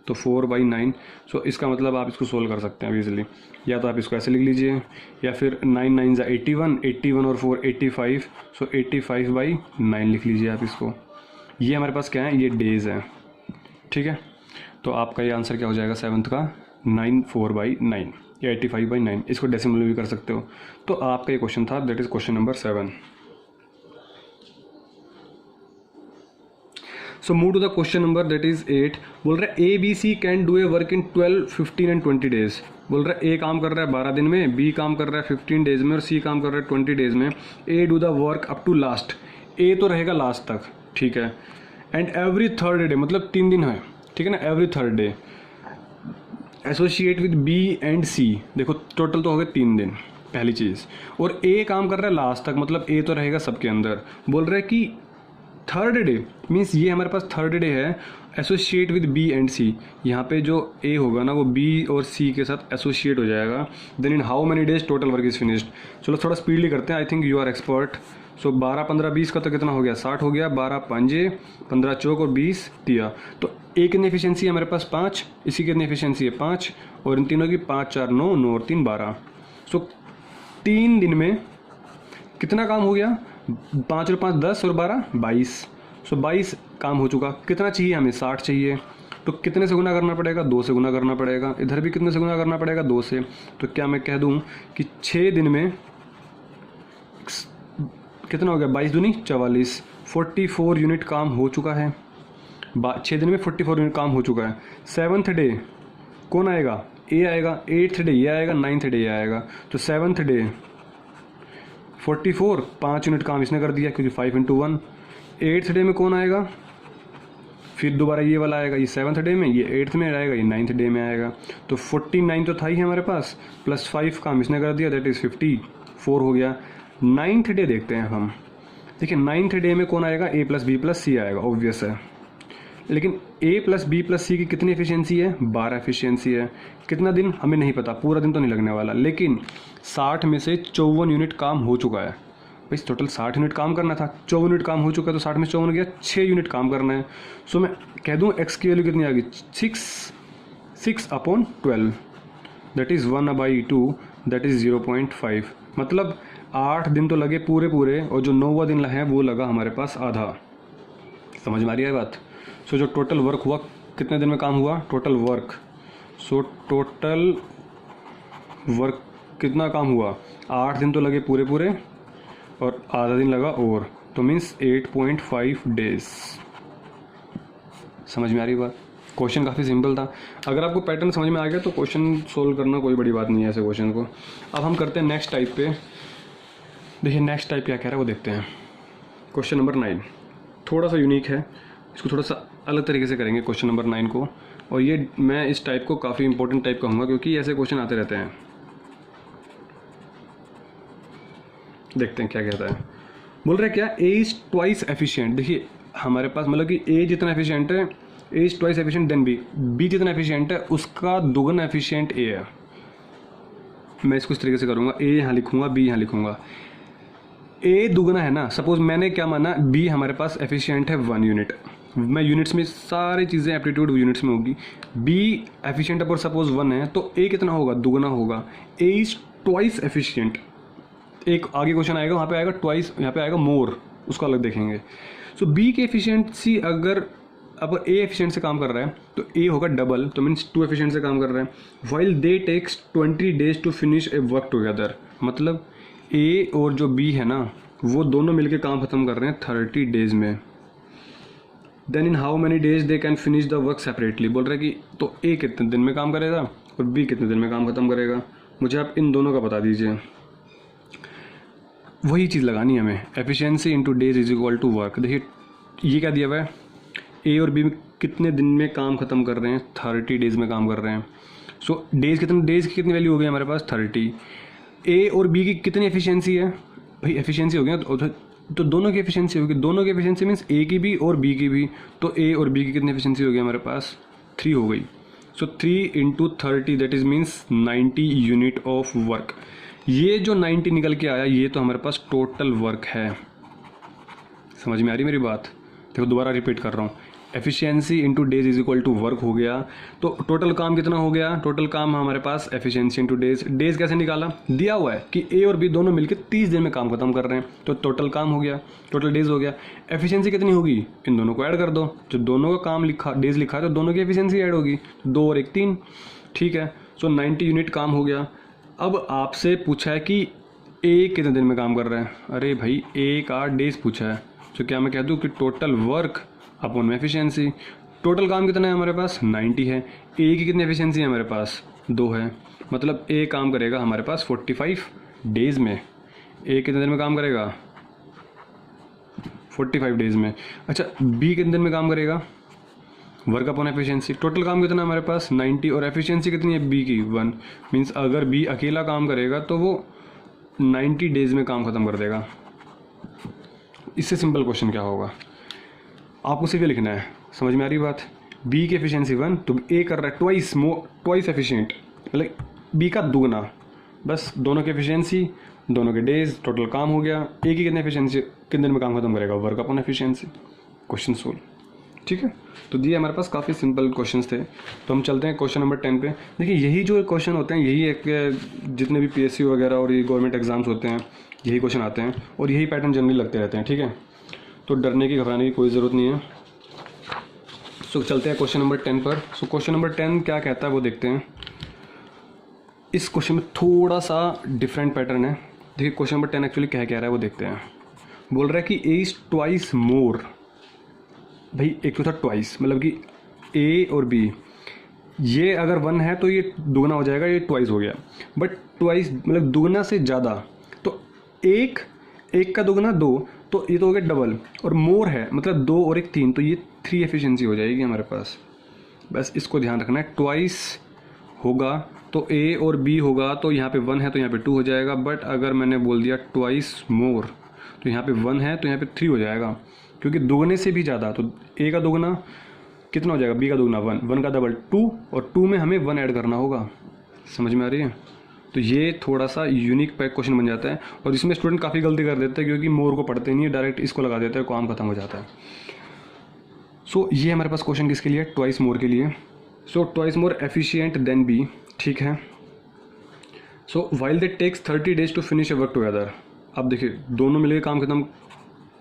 तो 4/9। सो इसका मतलब आप इसको सोल्व कर सकते हैं ईजिली, या तो आप इसको ऐसे लिख लीजिए, या फिर 9 9 ज़ा 81, 81 और 4 85, सो 85/9 लिख लीजिए आप इसको। ये हमारे पास क्या है, ये डेज़ हैं, ठीक है। तो आपका ये आंसर क्या हो जाएगा 7th का 94/9 या 85/9, इसको डेसिमल भी कर सकते हो। तो आपका ये क्वेश्चन था, that is question number 7। So move to the question number that is 8। बोल रहा है ABC can do a work in 12, 15 and 20 days. बोल रहा है A काम कर रहा है 12 दिन में, B काम कर रहा है 15 डेज में और C काम कर रहा है 20 डेज में। A do the work up to last, A तो रहेगा लास्ट तक, ठीक है। एंड एवरी थर्ड डे, मतलब 3 दिन है, ठीक है ना, every third day associate with B and C। देखो टोटल तो हो गए 3 दिन, पहली चीज़। और A काम कर रहा है लास्ट तक, मतलब A तो रहेगा सबके अंदर। बोल रहा है कि थर्ड डे मीन्स ये हमारे पास थर्ड डे है, associate with B and C। यहाँ पे जो A होगा ना वो B और C के साथ एसोसिएट हो जाएगा। Then in how many days total work is finished. चलो थोड़ा स्पीडली करते हैं, I think you are expert. So 12 15 20 का तो कितना हो गया, 60 हो गया। 12 पंजे, 15 चौक और 20 तिया। तो A कितनी एफिशिएंसी है हमारे पास 5, इसी की कितनी एफिशिएंसी है 5, और इन तीनों की 5 4 9, 9 और 3 12। सो 3 दिन में कितना काम हो गया, 5 और 5 10 और 12 22। सो 22 काम हो चुका। कितना चाहिए हमें, 60 चाहिए। तो कितने से गुना करना पड़ेगा, 2 से गुना करना पड़ेगा। इधर भी कितने से गुना करना पड़ेगा, 2 से। तो क्या मैं कह दूं कि 6 दिन में कितना हो गया, 22 दूनी 44, 44 यूनिट काम हो चुका है। 6 दिन में 44 यूनिट काम हो चुका है। 7th डे कौन आएगा, A आएगा। 8th डे ये आएगा, 9th डे ये आएगा। तो 7th डे 44, 5 यूनिट काम इसने कर दिया क्योंकि 5 × 1। 8th डे में कौन आएगा, फिर दोबारा ये वाला आएगा, ये 7th डे में, ये 8th में आएगा, ये 9th डे में आएगा। तो 49 तो था ही हमारे पास, प्लस 5 काम इसने कर दिया, दैट इज़ 54 हो गया। 9th डे देखते हैं हम। देखिए 9th डे में कौन आएगा, A + B + C आएगा, ऑब्वियस है। लेकिन A + B + C की कितनी एफिशिएंसी है, 12 एफिशिएंसी है। कितना दिन हमें नहीं पता, पूरा दिन तो नहीं लगने वाला, लेकिन 60 में से 54 यूनिट काम हो चुका है। भाई टोटल 60 यूनिट काम करना था, 54 यूनिट काम हो चुका है, तो 60 में 54 गया, 6 यूनिट काम करना है। सो मैं कह दूं x की वैल्यू कितनी आ गई, 6/12, दैट इज़ 1/2, दैट इज़ 0.5। मतलब 8 दिन तो लगे पूरे, और जो 9वां दिन है वो लगा हमारे पास आधा। समझ में आ रही है बात। सो जो टोटल वर्क हुआ, कितने दिन में काम हुआ, टोटल वर्क। सो टोटल वर्क कितना काम हुआ, 8 दिन तो लगे पूरे और आधा दिन लगा और, तो मीन्स 8.5 डेज। समझ में आ रही बात। क्वेश्चन काफ़ी सिंपल था। अगर आपको पैटर्न समझ में आ गया तो क्वेश्चन सोल्व करना कोई बड़ी बात नहीं है ऐसे क्वेश्चन को। अब हम करते हैं नेक्स्ट टाइप पे। देखिए नेक्स्ट टाइप क्या कह रहा है वो देखते हैं। क्वेश्चन नंबर 9 थोड़ा सा यूनिक है, इसको थोड़ा सा अलग तरीके से करेंगे क्वेश्चन नंबर 9 को। और ये मैं इस टाइप को काफ़ी इंपॉर्टेंट टाइप कहूँगा क्योंकि ऐसे क्वेश्चन आते रहते हैं। देखते हैं क्या कहता है। बोल रहा है क्या, A इज़ ट्वाइस एफिशिएंट। देखिए हमारे पास मतलब कि A जितना एफिशिएंट है, A is twice efficient then B जितना एफिशिएंट है उसका दुगना एफिशिएंट A है। मैं इसको इस तरीके से करूँगा, A यहाँ लिखूँगा, B यहाँ लिखूँगा। A दुगना है ना, सपोज मैंने क्या माना, B हमारे पास एफिशिएंट है 1 यूनिट। मैं यूनिट्स में सारी चीज़ें एप्टीट्यूड यूनिट्स में होगी। B एफिशिएंट पर सपोज 1 है तो A कितना होगा, दुगना होगा। A is twice efficient. एक आगे क्वेश्चन आएगा वहाँ पे आएगा ट्वाइस, यहाँ पे आएगा मोर, उसको अलग देखेंगे। सो B की एफिशिएंसी अगर A एफिशिएंट से काम कर रहा है तो A होगा डबल, तो मीन्स 2 एफिशिएंट से काम कर रहा है। While they takes 20 days to finish a work together. मतलब A और जो B है ना वो दोनों मिलके काम खत्म कर रहे हैं 30 डेज में। Then in how many days they can finish the work separately. बोल रहा है कि तो A कितने दिन में काम करेगा और B कितने दिन में काम खत्म करेगा। मुझे आप इन दोनों का बता दीजिए। वही चीज़ लगानी है हमें, efficiency into days is equal to work. देखिए ये क्या दिया हुआ है, A और B कितने दिन में काम खत्म कर रहे हैं, 30 डेज में काम कर रहे हैं। सो डेज की कितनी वैल्यू हो गई हमारे पास 30। A और B की कितनी एफिशिएंसी है, भाई एफिशिएंसी हो गया तो दोनों की एफिशिएंसी होगी। दोनों की एफिशिएंसी मीन्स A की भी और B की भी। तो A और B की कितनी एफिशिएंसी हो गई हमारे पास, 3 हो गई। सो 3 × 30 that is means 90 unit of work. ये जो 90 निकल के आया ये तो हमारे पास टोटल वर्क है। समझ में आ रही मेरी बात। देखो दोबारा रिपीट कर रहा हूँ, efficiency into days is equal to work हो गया। तो टोटल काम कितना हो गया, टोटल काम हमारे पास एफिशिएंसी इंटू डेज। डेज कैसे निकाला, दिया हुआ है कि ए और बी दोनों मिलकर 30 दिन में काम खत्म कर रहे हैं, तो टोटल काम हो गया, टोटल डेज हो गया। एफिशिएंसी कितनी होगी, इन दोनों को ऐड कर दो, जो दोनों का काम लिखा डेज लिखा है तो दोनों की एफिशिएंसी ऐड होगी, 2 और 1 3, ठीक है। सो 90 यूनिट काम हो गया। अब आपसे पूछा है कि ए कितने दिन में काम कर रहा है, अरे भाई ए का डेज पूछा है, तो क्या मैं कह दूँ कि टोटल वर्क अपॉन में एफिशिएंसी। टोटल काम कितना है हमारे पास 90 है, ए की कितनी एफिशिएंसी है हमारे पास 2 है, मतलब ए काम करेगा हमारे पास 45 डेज़ में। ए कितने दिन में काम करेगा 45 डेज़ में। अच्छा बी कितने दिन में काम करेगा, वर्क अपॉन एफिशिएंसी। टोटल काम कितना है हमारे पास 90 और एफिशिएंसी कितनी है बी की 1, मीन्स अगर बी अकेला काम करेगा तो वो 90 डेज़ में काम ख़त्म कर देगा। इससे सिंपल क्वेश्चन क्या होगा, आपको सिर्फ ये लिखना है, समझ में आ रही बात। बी की एफिशिएंसी 1 तो ए कर रहा है ट्वाइस एफिशिएंट, मतलब बी का दुगना, बस दोनों की एफिशिएंसी दोनों के डेज, टोटल काम हो गया। ए की कितनी एफिशिएंसी, कितने दिन में काम खत्म करेगा, work upon efficiency, question solve, ठीक है। तो ये हमारे पास काफ़ी सिंपल क्वेश्चंस थे। तो हम चलते हैं क्वेश्चन नंबर 10 पे। देखिए यही जो क्वेश्चन होते हैं, यही एक जितने भी पीएससी वगैरह और ये गवर्नमेंट एग्जाम्स होते हैं यही क्वेश्चन आते हैं और यही पैटर्न जनरली लगते रहते हैं, ठीक है। तो डरने की घबराने की कोई ज़रूरत नहीं है। सो चलते हैं क्वेश्चन नंबर 10 पर। सो क्वेश्चन नंबर 10 क्या कहता है वो देखते हैं। इस क्वेश्चन में थोड़ा सा डिफरेंट पैटर्न है। देखिए क्वेश्चन नंबर 10 एक्चुअली क्या कह रहा है वो देखते हैं। बोल रहा है कि ए इज़ ट्वाइस मोर, भाई एक तो था ट्वाइस, मतलब कि ए और बी, ये अगर 1 है तो ये दुगना हो जाएगा, ये ट्वाइस हो गया, बट ट्वाइस मतलब दुगना से ज़्यादा, तो एक का दुगना 2, तो ये तो हो गया डबल, और मोर है मतलब 2 और 1 3, तो ये 3 एफिशिएंसी हो जाएगी हमारे पास। बस इसको ध्यान रखना है, ट्वाइस होगा तो ए और बी होगा, तो यहाँ पे 1 है तो यहाँ पे 2 हो जाएगा, बट अगर मैंने बोल दिया ट्वाइस मोर तो यहाँ पे 1 है तो यहाँ पे 3 हो जाएगा, क्योंकि दुगने से भी ज़्यादा, तो ए का दुगना कितना हो जाएगा, बी का दुगना 1, 1 का डबल 2, और 2 में हमें 1 ऐड करना होगा। समझ में आ रही है। तो ये थोड़ा सा यूनिक क्वेश्चन बन जाता है और इसमें स्टूडेंट काफ़ी गलती कर देते हैं, क्योंकि मोर को पढ़ते नहीं है, डायरेक्ट इसको लगा देते हैं, काम खत्म हो जाता है। सो ये हमारे पास क्वेश्चन किसके लिए, ट्वाइस मोर के लिए। So twice more efficient than B, ठीक है। So while they takes 30 days to finish a work together. अब देखिए दोनों मिलकर काम खत्म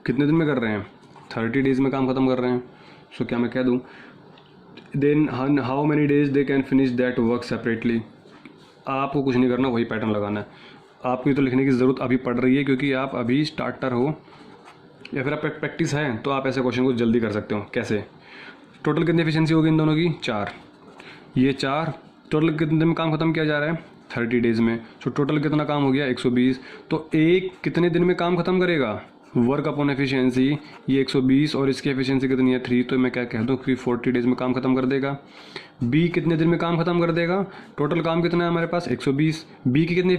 कितने दिन में कर रहे हैं, 30 डेज में काम खत्म कर रहे हैं। सो क्या मैं कह दूँ, then how many days they can finish that work separately. आपको कुछ नहीं करना, वही पैटर्न लगाना है। आपको तो लिखने की ज़रूरत अभी पड़ रही है, क्योंकि आप अभी स्टार्टर हो या फिर आप प्रैक्टिस है, तो आप ऐसे क्वेश्चन को जल्दी कर सकते हो। कैसे, टोटल कितनी एफिशिएंसी होगी इन दोनों की 4, ये 4, टोटल कितने दिन में काम खत्म किया जा रहा है 30 डेज़ में। सो टोटल कितना काम हो गया 120, तो एक कितने दिन में काम खत्म करेगा, वर्क अपॉन एफिशिएंसी, ये 120 और इसकी एफिशिएंसी कितनी है 3, तो मैं क्या कह दूँ कि 40 डेज़ में काम खत्म कर देगा। बी कितने दिन में काम खत्म कर देगा, टोटल काम कितना है हमारे पास 120, बी की कितनी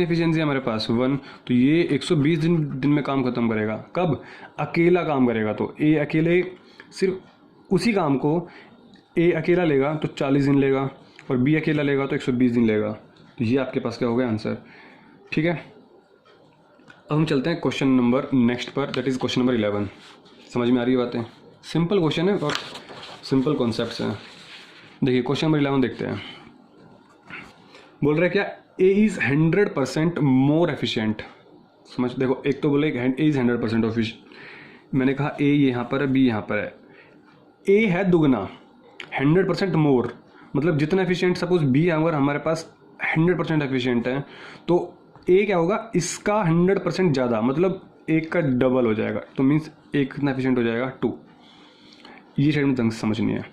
एफिशिएंसी है हमारे पास 1, तो ये 120 दिन में काम खत्म करेगा। कब, अकेला काम करेगा, तो ए अकेले सिर्फ उसी काम को ए अकेला लेगा तो 40 दिन लेगा, और बी अकेला लेगा तो 120 दिन लेगा। तो ये आपके पास क्या हो गया आंसर, ठीक है। अब हम चलते हैं क्वेश्चन नंबर नेक्स्ट पर, दैट इज़ क्वेश्चन नंबर 11। समझ में आ रही है बातें, सिंपल क्वेश्चन है और सिंपल कॉन्सेप्ट्स हैं। देखिए क्वेश्चन नंबर 11 देखते हैं। बोल रहा है क्या, ए इज़ 100% मोर एफिशिएंट। समझ देखो, एक तो बोले ए इज़ 100% एफिशिएंट, मैंने कहा ए यहाँ पर है, बी यहाँ पर है। ए है दुगना 100% मोर, मतलब जितना एफिशिएंट, सपोज बी अगर हमारे पास 100% एफिशिएंट है, तो ए क्या होगा, इसका 100% ज़्यादा, मतलब एक का डबल हो जाएगा, तो मीन्स एक कितना एफिशिएंट हो जाएगा 2। ये शायद में ढंग से समझनी है।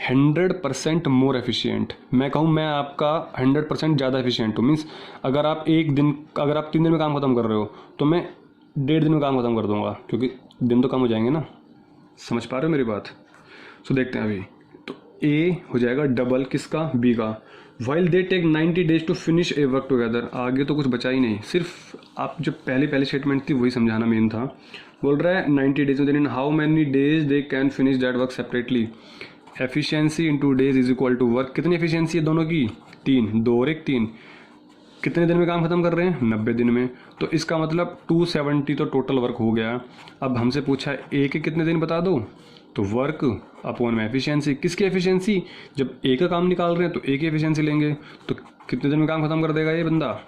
100% मोर एफिशिएंट, मैं कहूँ मैं आपका 100% ज़्यादा एफिशिएंट हूँ, मीन्स अगर आप 3 दिन में काम खत्म कर रहे हो तो मैं 1.5 दिन में काम खत्म कर दूंगा, क्योंकि दिन तो कम हो जाएंगे ना। समझ पा रहे हो मेरी बात। सो देखते हैं अभी, तो ए हो जाएगा डबल किसका, बी का। While they take 90 days to finish a work together, आगे तो कुछ बचा ही नहीं, सिर्फ आप जो पहली स्टेटमेंट थी वही समझाना मेन था। बोल रहा है 90 डेज में, then how many days they can finish that work separately. Efficiency into days is equal to work, कितनी एफिशिएंसी है दोनों की 3, 2 और 1 3, कितने दिन में काम खत्म कर रहे हैं 90 दिन में, तो इसका मतलब 270 तो टोटल वर्क हो गया। अब हमसे पूछा है ए के कितने दिन बता दो, तो वर्क अपॉन में एफिशिएंसी, किसकी एफिशिएंसी, जब ए का काम निकाल रहे हैं तो ए की एफिशिएंसी लेंगे, तो कितने दिन में काम खत्म कर देगा ये बंदा,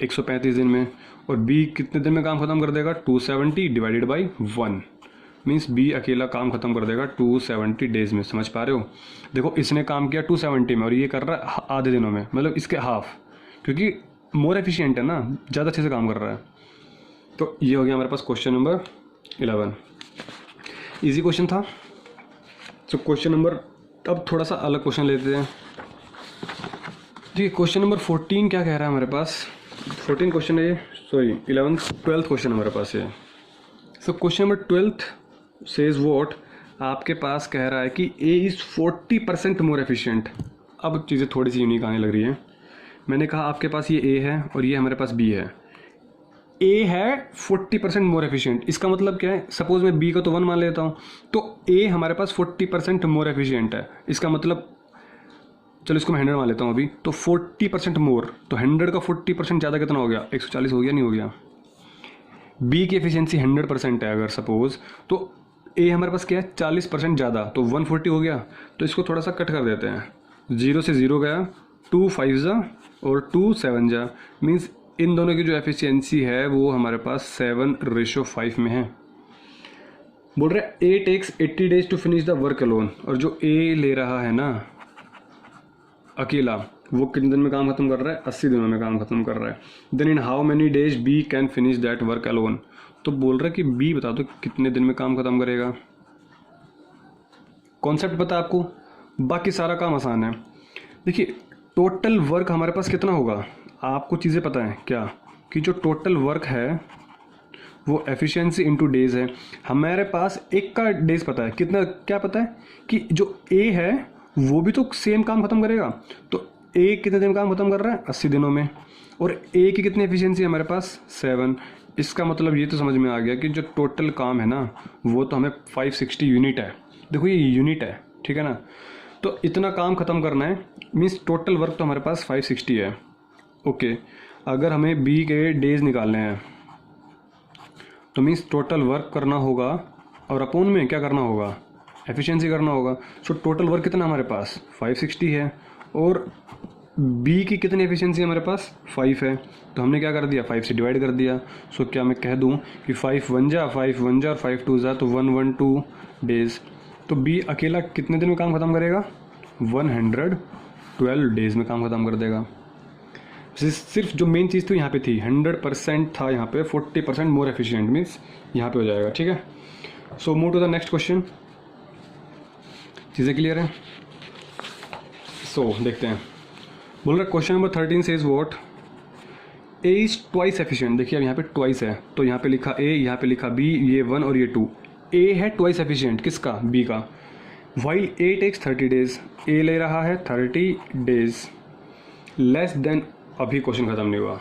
135 दिन में। और बी कितने दिन में काम खत्म कर देगा, 270 डिवाइडेड बाई 1, मीन्स बी अकेला काम खत्म कर देगा 270 डेज में। समझ पा रहे हो, देखो इसने काम किया 270 में और ये कर रहा है आधे दिनों में, मतलब इसके हाफ, क्योंकि मोर एफिशिएंट है ना, ज़्यादा अच्छे से काम कर रहा है। तो ये हो गया हमारे पास क्वेश्चन नंबर 11, इजी क्वेश्चन था। तो क्वेश्चन नंबर, अब थोड़ा सा अलग क्वेश्चन लेते हैं। ठीक है, क्वेश्चन नंबर 14 क्या कह रहा है हमारे पास, 14 क्वेश्चन है, सॉरी 12th क्वेश्चन हमारे पास है। सो question number 12th says what, आपके पास कह रहा है कि ए इज़ 40% मोर एफिशिएंट। अब चीज़ें थोड़ी सी यूनिक आने लग रही हैं। मैंने कहा आपके पास ये ए है और ये हमारे पास बी है। ए है 40% मोर एफिशिएंट, इसका मतलब क्या है, सपोज मैं बी का तो 1 मान लेता हूँ, तो ए हमारे पास 40% मोर एफिशिएंट है। इसका मतलब चलो इसको मैं 100 मान लेता हूँ अभी, तो 40% मोर, तो 100 का 40% ज़्यादा कितना हो गया, 140 हो गया, नहीं हो गया। बी की एफिशिएंसी 100% है अगर सपोज, तो ए हमारे पास क्या है 40% ज़्यादा, तो 140 हो गया। तो इसको थोड़ा सा कट कर देते हैं, 0 से 0 गया, 2 5 जा और 2 7 जा, मीन्स इन दोनों की जो एफिशिएंसी है वो हमारे पास 7:5 में है। बोल रहे A takes 80 days to finish the work alone, और जो ए ले रहा है ना अकेला, वो कितने दिन में काम खत्म कर रहा है, 80 दिनों में काम खत्म कर रहा है। Then in how many days B can finish that work alone, तो बोल रहा है कि बी बता दो कितने दिन में काम खत्म करेगा। कॉन्सेप्ट पता है आपको, बाकी सारा काम आसान है। देखिए टोटल वर्क हमारे पास कितना होगा, आपको चीज़ें पता है क्या, कि जो टोटल वर्क है वो एफिशिएंसी इनटू डेज है। हमारे पास एक का डेज पता है कितना, क्या पता है कि जो ए है वो भी तो सेम काम खत्म करेगा, तो ए कितने दिन में काम खत्म कर रहा है, 80 दिनों में, और ए की कितनी एफिशिएंसी है हमारे पास 7। इसका मतलब ये तो समझ में आ गया कि जो टोटल काम है ना वो तो हमें 560 यूनिट है। देखो ये यूनिट है, ठीक है ना, तो इतना काम खत्म करना है, मीन्स टोटल वर्क तो हमारे पास 560 है। ओके, अगर हमें बी के डेज निकालने हैं तो मीन्स टोटल वर्क करना होगा और अपोन में क्या करना होगा, एफिशिएंसी करना होगा। सो टोटल वर्क कितना हमारे पास 560 है, और बी की कितनी एफिशिएंसी हमारे पास 5 है, तो हमने क्या कर दिया 5 से डिवाइड कर दिया। सो क्या मैं कह दूं कि 5 1 जा और 5 2 जा, तो 112 डेज। तो बी अकेला कितने दिन में काम खत्म करेगा, 112 डेज में काम खत्म कर देगा। सिर्फ जो मेन चीज़ तो यहाँ पे थी 100% था, यहाँ पे 40% मोर एफिशिएंट मीन्स यहाँ पे हो जाएगा। ठीक है, so move to the next question. चीज़ें क्लियर हैं, सो देखते हैं। बोल रहा question number 13 says what, A is twice efficient. देखिए अब यहाँ पे ट्वाइस है, तो यहाँ पे लिखा ए, यहाँ पे लिखा बी, ये 1 और ये 2। ए है ट्वाइस एफिशिएंट, किसका, बी का। While A takes 30 days, A ले रहा है 30 डेज लेस देन, अभी क्वेश्चन खत्म नहीं हुआ।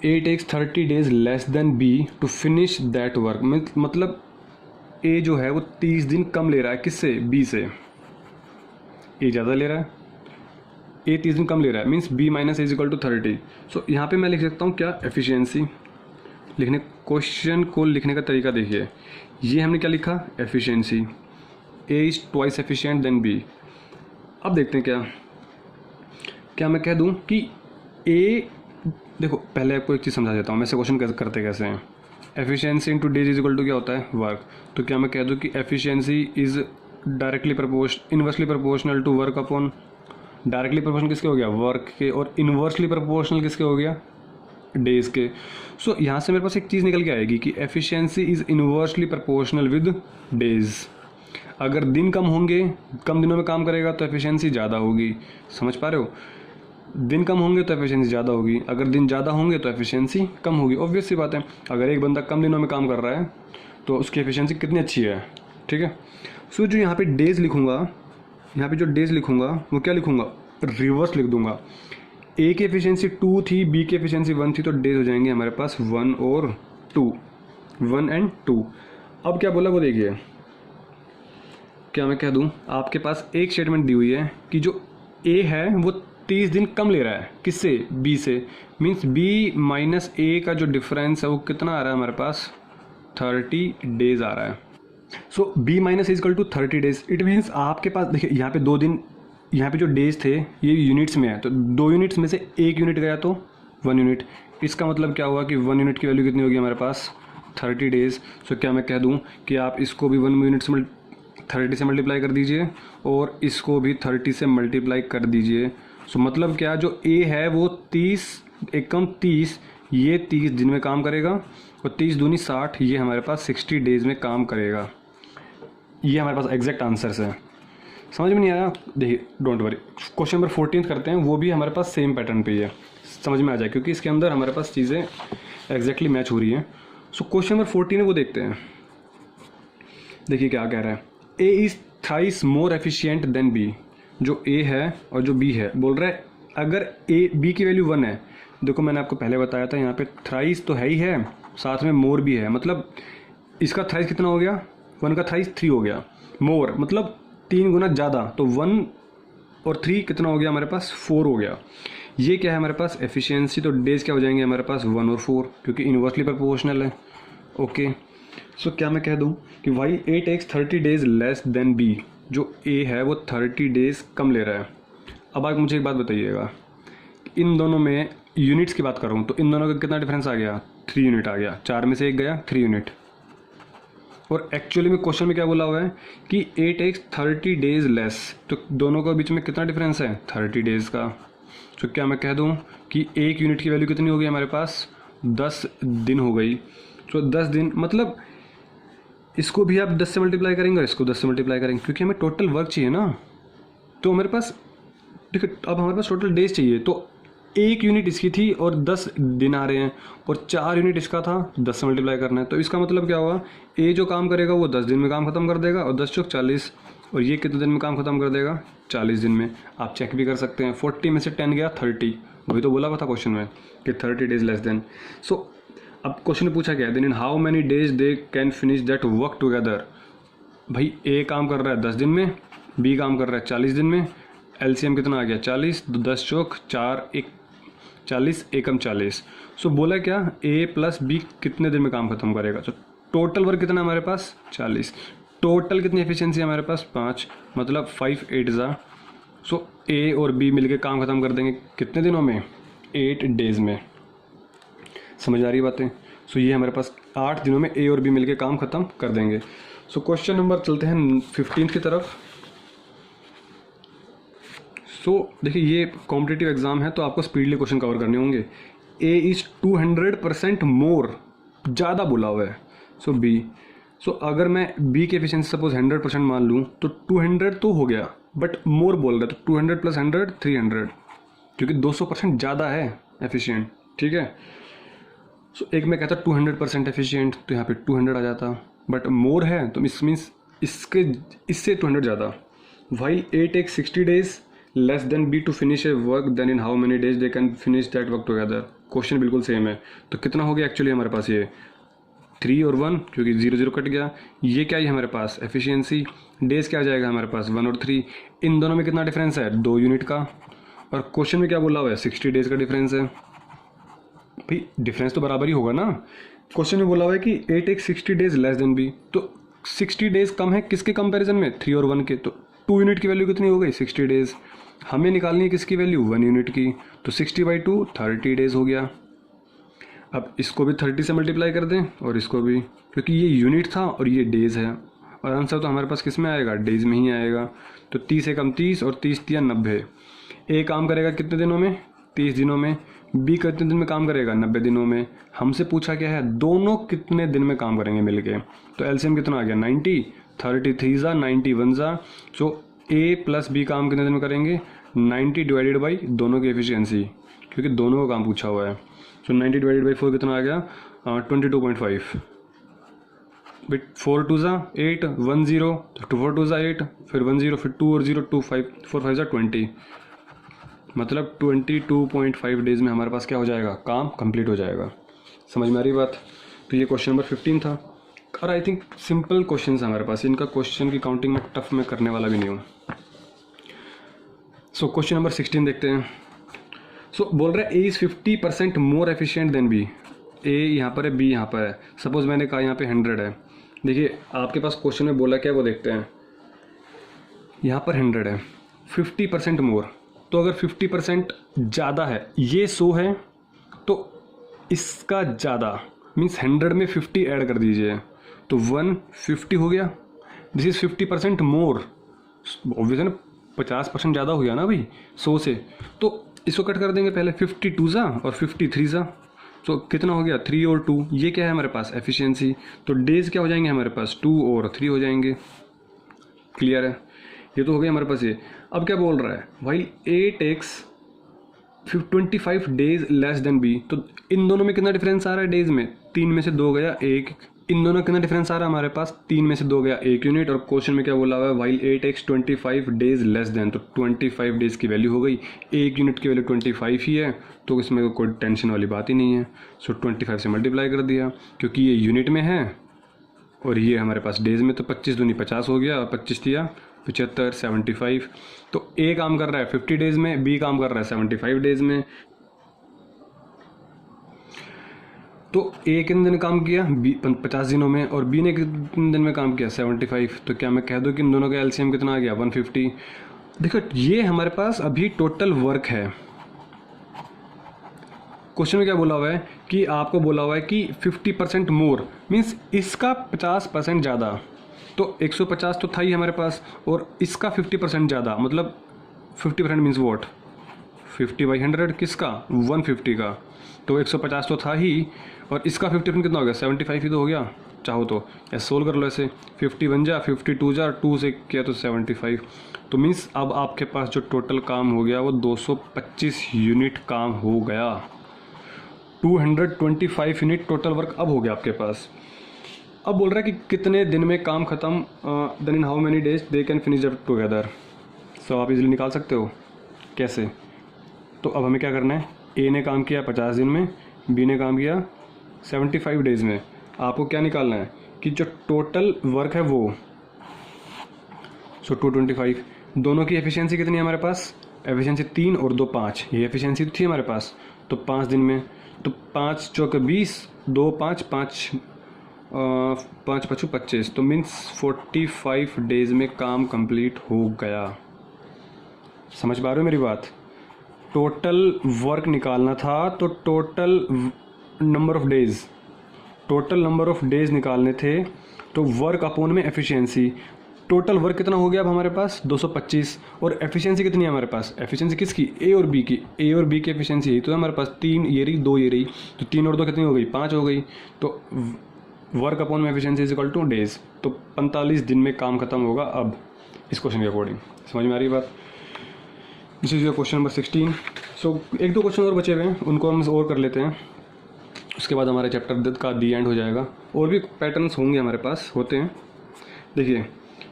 A takes 30 days less than B to finish that work, मतलब ए जो है वो 30 दिन कम ले रहा है, किससे, बी से। ए ज़्यादा ले रहा है, ए 30 दिन कम ले रहा है, means B minus A is equal to 30। So यहाँ पे मैं लिख सकता हूँ क्या, एफिशिएंसी। लिखने क्वेश्चन को लिखने का तरीका देखिए, ये हमने क्या लिखा, efficiency. A is twice efficient than B. अब देखते हैं क्या मैं कह दूं कि ए, देखो पहले आपको एक चीज़ समझा देता हूँ मैं, से क्वेश्चन करते कैसे हैं। Efficiency into days is equal to क्या होता है, वर्क। तो क्या मैं कह दूं कि efficiency is directly inversely proportional to work upon, directly proportional किसके हो गया, वर्क के, और इनवर्सली प्रोपोर्शनल किसके हो गया, डेज के। सो यहाँ से मेरे पास एक चीज़ निकल के आएगी कि efficiency is inversely proportional with days. अगर दिन कम होंगे, कम दिनों में काम करेगा तो एफिशिएंसी ज़्यादा होगी। समझ पा रहे हो, दिन कम होंगे तो एफिशिएंसी ज़्यादा होगी, अगर दिन ज़्यादा होंगे तो एफिशिएंसी कम होगी। ऑब्वियस सी बात है, अगर एक बंदा कम दिनों में काम कर रहा है तो उसकी एफिशिएंसी कितनी अच्छी है। ठीक है, सो जो यहाँ पे डेज लिखूँगा, यहाँ पे जो डेज लिखूँगा वो क्या लिखूँगा, रिवर्स लिख दूँगा। ए की एफिशिएंसी 2 थी, बी की एफिशिएंसी 1 थी, तो डेज हो जाएंगे हमारे पास 1 और 2, 1 and 2। अब क्या बोला वो देखिए, क्या मैं कह दूं, आपके पास एक स्टेटमेंट दी हुई है कि जो ए है वो 30 दिन कम ले रहा है, किससे, बी से। मीन्स बी माइनस ए का जो डिफरेंस है वो कितना आ रहा है हमारे पास, 30 डेज आ रहा है। So B minus is equal to 30 days. It means आपके पास देखिए यहाँ पे 2 दिन, यहाँ पे जो डेज थे ये यूनिट्स में है, तो 2 यूनिट्स में से 1 यूनिट गया तो 1 यूनिट। इसका मतलब क्या हुआ कि 1 यूनिट की वैल्यू कितनी होगी हमारे पास 30 डेज। सो क्या मैं कह दूँ कि आप इसको भी 1 यूनिट से 30 से मल्टीप्लाई कर दीजिए और इसको भी 30 से मल्टीप्लाई कर दीजिए। सो मतलब क्या, जो ए है वो 30 एकम 30, ये 30 दिन में काम करेगा और 30 दूनी 60, ये हमारे पास 60 डेज में काम करेगा। ये हमारे पास एग्जैक्ट आंसर्स है। समझ में नहीं आया, देखिए डोंट वरी, क्वेश्चन नंबर 14 करते हैं, वो भी हमारे पास सेम पैटर्न पे ही है, समझ में आ जाए क्योंकि इसके अंदर हमारे पास चीज़ें एग्जैक्टली मैच हो रही हैं। सो क्वेश्चन नंबर 14 है वो देखते हैं। देखिए क्या कह रहा है, A is thrice more efficient than B. जो ए है और जो बी है, बोल रहा है अगर ए बी की वैल्यू 1 है, देखो मैंने आपको पहले बताया था यहाँ पे थ्राइस तो है ही है, साथ में मोर भी है, मतलब इसका थ्राइस कितना हो गया, 1 का थ्राइस 3 हो गया, मोर मतलब 3 गुना ज़्यादा, तो 1 और 3 कितना हो गया हमारे पास 4 हो गया। ये क्या है हमारे पास एफिशिएंसी, तो डेज क्या हो जाएंगे हमारे पास 1 और 4 क्योंकि इन्वर्सली प्रोपोर्शनल है। ओके, सो क्या मैं कह दूँ कि why A takes 30 days less than B, जो ए है वो 30 डेज कम ले रहा है। अब आप मुझे एक बात बताइएगा, इन दोनों में यूनिट्स की बात कर रहा हूँ तो इन दोनों का कितना डिफरेंस आ गया, 3 यूनिट आ गया, 4 में से 1 गया 3 यूनिट। और एक्चुअली में क्वेश्चन में क्या बोला हुआ है कि ए टेक्स 30 डेज लेस, तो दोनों के बीच में कितना डिफरेंस है 30 डेज का। तो क्या मैं कह दूँ कि 1 यूनिट की वैल्यू कितनी हो गई हमारे पास 10 दिन हो गई। तो 10 दिन मतलब इसको भी आप 10 से मल्टीप्लाई करेंगे और इसको 10 से मल्टीप्लाई करेंगे क्योंकि हमें टोटल वर्क चाहिए ना। तो हमारे पास ठीक है, अब हमारे पास टोटल डेज चाहिए, तो 1 यूनिट इसकी थी और 10 दिन आ रहे हैं और 4 यूनिट इसका था, 10 से मल्टीप्लाई करना है। तो इसका मतलब क्या हुआ, ए जो काम करेगा वो 10 दिन में काम खत्म कर देगा और 10 चौक 40, और ये कितने दिन में काम खत्म कर देगा 40 दिन में। आप चेक भी कर सकते हैं, 40 में से 10 गया 30, वही तो बोला हुआ था क्वेश्चन में कि 30 डेज लेस देन। सो अब क्वेश्चन में पूछा गया then in how many days they can finish that work together. भाई ए काम कर रहा है 10 दिन में, बी काम कर रहा है 40 दिन में, एलसीएम कितना आ गया 40, 10 चौक 4, 1 40 एकम 40। सो बोला क्या ए प्लस बी कितने दिन में काम खत्म करेगा। तो टोटल वर्क कितना हमारे पास 40, टोटल कितनी एफिशिएंसी है हमारे पास 5, मतलब 5 8 ज़ा। सो ए और बी मिलके काम खत्म कर देंगे कितने दिनों में 8 डेज में। समझ आ रही बातें। सो ये हमारे पास 8 दिनों में ए और बी मिलके काम खत्म कर देंगे। सो क्वेश्चन नंबर चलते हैं 15 की तरफ। सो देखिए ये कॉम्पिटिटिव एग्जाम है तो आपको स्पीडली क्वेश्चन कवर करने होंगे। ए इज 200% मोर, ज़्यादा बोला हुआ है। सो बी, सो अगर मैं बी की एफिशिएंसी सपोज 100% मान लूँ तो 200 तो हो गया, बट मोर बोल रहा है तो 200 + 100 300, क्योंकि 200% ज़्यादा है एफिशिएंट। ठीक है, सो एक मैं कहता 200% एफिशिएंट तो यहाँ पे 200 आ जाता, बट मोर है तो इस मीन्स इससे 200 ज़्यादा। While A take 60 days less than B to finish a work then in how many days they can finish that work together. Question बिल्कुल सेम है, तो कितना हो गया एक्चुअली हमारे पास ये 3 और 1 क्योंकि 0 0 कट गया। ये क्या है हमारे पास एफिशिएंसी, डेज क्या आ जाएगा हमारे पास 1 और 3, इन दोनों में कितना डिफरेंस है 2 यूनिट का, और क्वेश्चन में क्या बोला हुआ है 60 डेज का डिफरेंस है। भाई डिफरेंस तो बराबर ही होगा ना, क्वेश्चन में बोला हुआ है कि A take 60 days less than B, तो 60 डेज कम है किसके कंपैरिजन में 3 और 1 के, तो 2 यूनिट की वैल्यू कितनी हो गई 60 डेज। हमें निकालनी है किसकी वैल्यू 1 यूनिट की, तो 60/2 30 डेज हो गया। अब इसको भी 30 से मल्टीप्लाई कर दें और इसको भी, क्योंकि ये यूनिट था और ये डेज है, और आंसर तो हमारे पास किस में आएगा डेज में ही आएगा। तो 30 एकम 30 और 30 × 90। ए काम करेगा कितने दिनों में 30 दिनों में, बी कितने दिन में काम करेगा 90 दिनों में। हमसे पूछा क्या है दोनों कितने दिन में काम करेंगे मिलके, तो एलसीएम कितना आ गया 90, 33 ज़ा 91 ज़ा। सो ए प्लस बी काम कितने दिन में करेंगे 90 डिवाइडेड बाई दोनों की एफिशिएंसी, क्योंकि दोनों का काम पूछा हुआ है। सो 90 डिवाइडेड बाई 4 कितना आ गया 22.5, बिट 4 2 ज़ा 8 1 0, तो 2 4 2 ज़ा 8, फिर 1 0, फिर 2 और 0 2 5 4 5 ज़ा 20, मतलब 22.5 डेज में हमारे पास क्या हो जाएगा काम कंप्लीट हो जाएगा। समझ में आ रही बात। तो ये क्वेश्चन नंबर 15 था, और आई थिंक सिंपल क्वेश्चन है हमारे पास, इनका क्वेश्चन की काउंटिंग में टफ में करने वाला भी नहीं हूँ। सो क्वेश्चन नंबर 16 देखते हैं। सो बोल रहा है A is 50% more efficient than B. A यहाँ पर है बी यहाँ पर है, सपोज मैंने कहा यहाँ पे 100 है देखिए आपके पास क्वेश्चन में बोला क्या वो देखते हैं। यहाँ पर 100 है, 50% मोर, तो अगर 50% ज़्यादा है, ये 100 है तो इसका ज़्यादा मीन्स 100 में 50 ऐड कर दीजिए तो 150 हो गया। दिस इज़ 50% मोर, ऑब्वियस है ना, 50% ज़्यादा हो गया ना भाई 100 से, तो इसको कट कर देंगे पहले 52 ज़ा और 53 ज़ा, तो कितना हो गया 3 और 2, ये क्या है हमारे पास एफिशिएंसी, तो डेज क्या हो जाएंगे हमारे पास 2 और 3 हो जाएंगे। क्लियर है, ये तो हो गया हमारे पास ये। अब क्या बोल रहा है भाई, A takes 25 days less than B, तो इन दोनों में कितना डिफरेंस आ रहा है डेज में, 3 में से 2 गया 1, इन दोनों कितना डिफरेंस आ रहा है हमारे पास, 3 में से 2 गया 1 यूनिट, और क्वेश्चन में क्या बोला हुआ है while A takes 25 days less then, तो 25 डेज की वैल्यू हो गई, 1 यूनिट की वैल्यू 25 ही है, तो इसमें कोई टेंशन वाली बात ही नहीं है। सो 25 से मल्टीप्लाई कर दिया, क्योंकि ये यूनिट में है और ये हमारे पास डेज में, तो 25 दूनी 50 हो गया, 25 दिया 75, 75, तो ए काम कर रहा है 50 डेज में, बी काम कर रहा है 75 डेज में। तो ए कितने दिन काम किया, बी 50 दिनों में, और बी ने कितने दिन में काम किया 75, तो क्या मैं कह दूं कि इन दोनों का एलसीएम कितना आ गया 150। देखो ये हमारे पास अभी टोटल वर्क है। क्वेश्चन में क्या बोला हुआ है कि आपको बोला हुआ है कि 50% मोर मीन्स इसका 50% ज़्यादा, तो 150 तो था ही हमारे पास, और इसका 50% ज़्यादा, मतलब 50% मीन्स वॉट 50/100 किसका 150 का, तो 150 तो था ही, और इसका 50% कितना हो गया 75 ही तो हो गया। चाहो तो या सोल्व कर लो ऐसे, 50 बन जा 52 जा 2 से किया तो 75, तो मीन्स अब आपके पास जो टोटल काम हो गया वो 225 यूनिट काम हो गया, 225 यूनिट टोटल वर्क अब हो गया आपके पास। अब बोल रहा है कि कितने दिन में काम खत्म, then in how many days they can finish it together. So आप इजीली निकाल सकते हो कैसे। तो अब हमें क्या करना है, ए ने काम किया 50 दिन में, बी ने काम किया 75 डेज में, आपको क्या निकालना है कि जो टोटल वर्क है वो, सो 225, दोनों की एफिशिएंसी कितनी है हमारे पास, एफिशिएंसी 3 और 2 5, ये एफिशिएंसी थी हमारे पास, तो 5 दिन में, तो 5 चौके 20, 2 5 5 5 5 25, तो मीन्स 45 डेज में काम कंप्लीट हो गया। समझ पा रहे हो मेरी बात, टोटल वर्क निकालना था, तो टोटल नंबर ऑफ डेज निकालने थे, तो वर्क अपॉन में एफिशिएंसी, टोटल वर्क कितना हो गया अब हमारे पास 225, और एफिशिएंसी कितनी है हमारे पास, एफिशिएंसी किसकी ए और बी की, ए और बी की एफिशिएंसी यही तो है हमारे पास, 3 ये रही 2 ये रही, तो 3 और 2 कितनी हो गई 5 हो गई, तो वर्क अपॉन में efficiency is equal two days, तो 45 दिन में काम खत्म होगा अब इस क्वेश्चन के अकॉर्डिंग। समझ में आ रही बात। This is your question number 16। So 1-2 question और बचे हुए हैं, उनको हम और कर लेते हैं, उसके बाद हमारे चैप्टर का दी एंड हो जाएगा। और भी पैटर्न्स होंगे हमारे पास, होते हैं। देखिए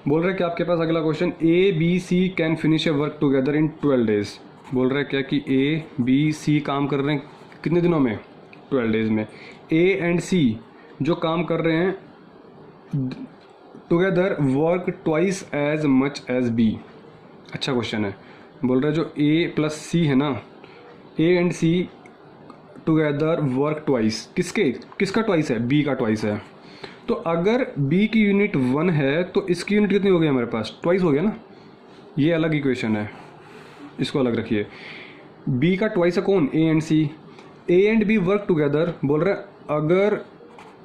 बोल रहा है कि आपके पास अगला question, A B C can finish a work together in 12 days. बोल रहा है क्या कि ए बी सी काम कर रहे हैं कितने दिनों में 12 डेज में, ए एंड सी जो काम कर रहे हैं together work twice as much as B. अच्छा क्वेश्चन है। बोल रहा है जो ए प्लस सी है ना, A and C together work twice, किसका ट्वाइस है, बी का ट्वाइस है, तो अगर बी की यूनिट 1 है तो इसकी यूनिट कितनी हो गई हमारे पास, ट्वाइस हो गया ना। ये अलग इक्वेशन है, इसको अलग रखिए। बी का ट्वाइस है कौन, A and C, A and B work together. बोल रहा है अगर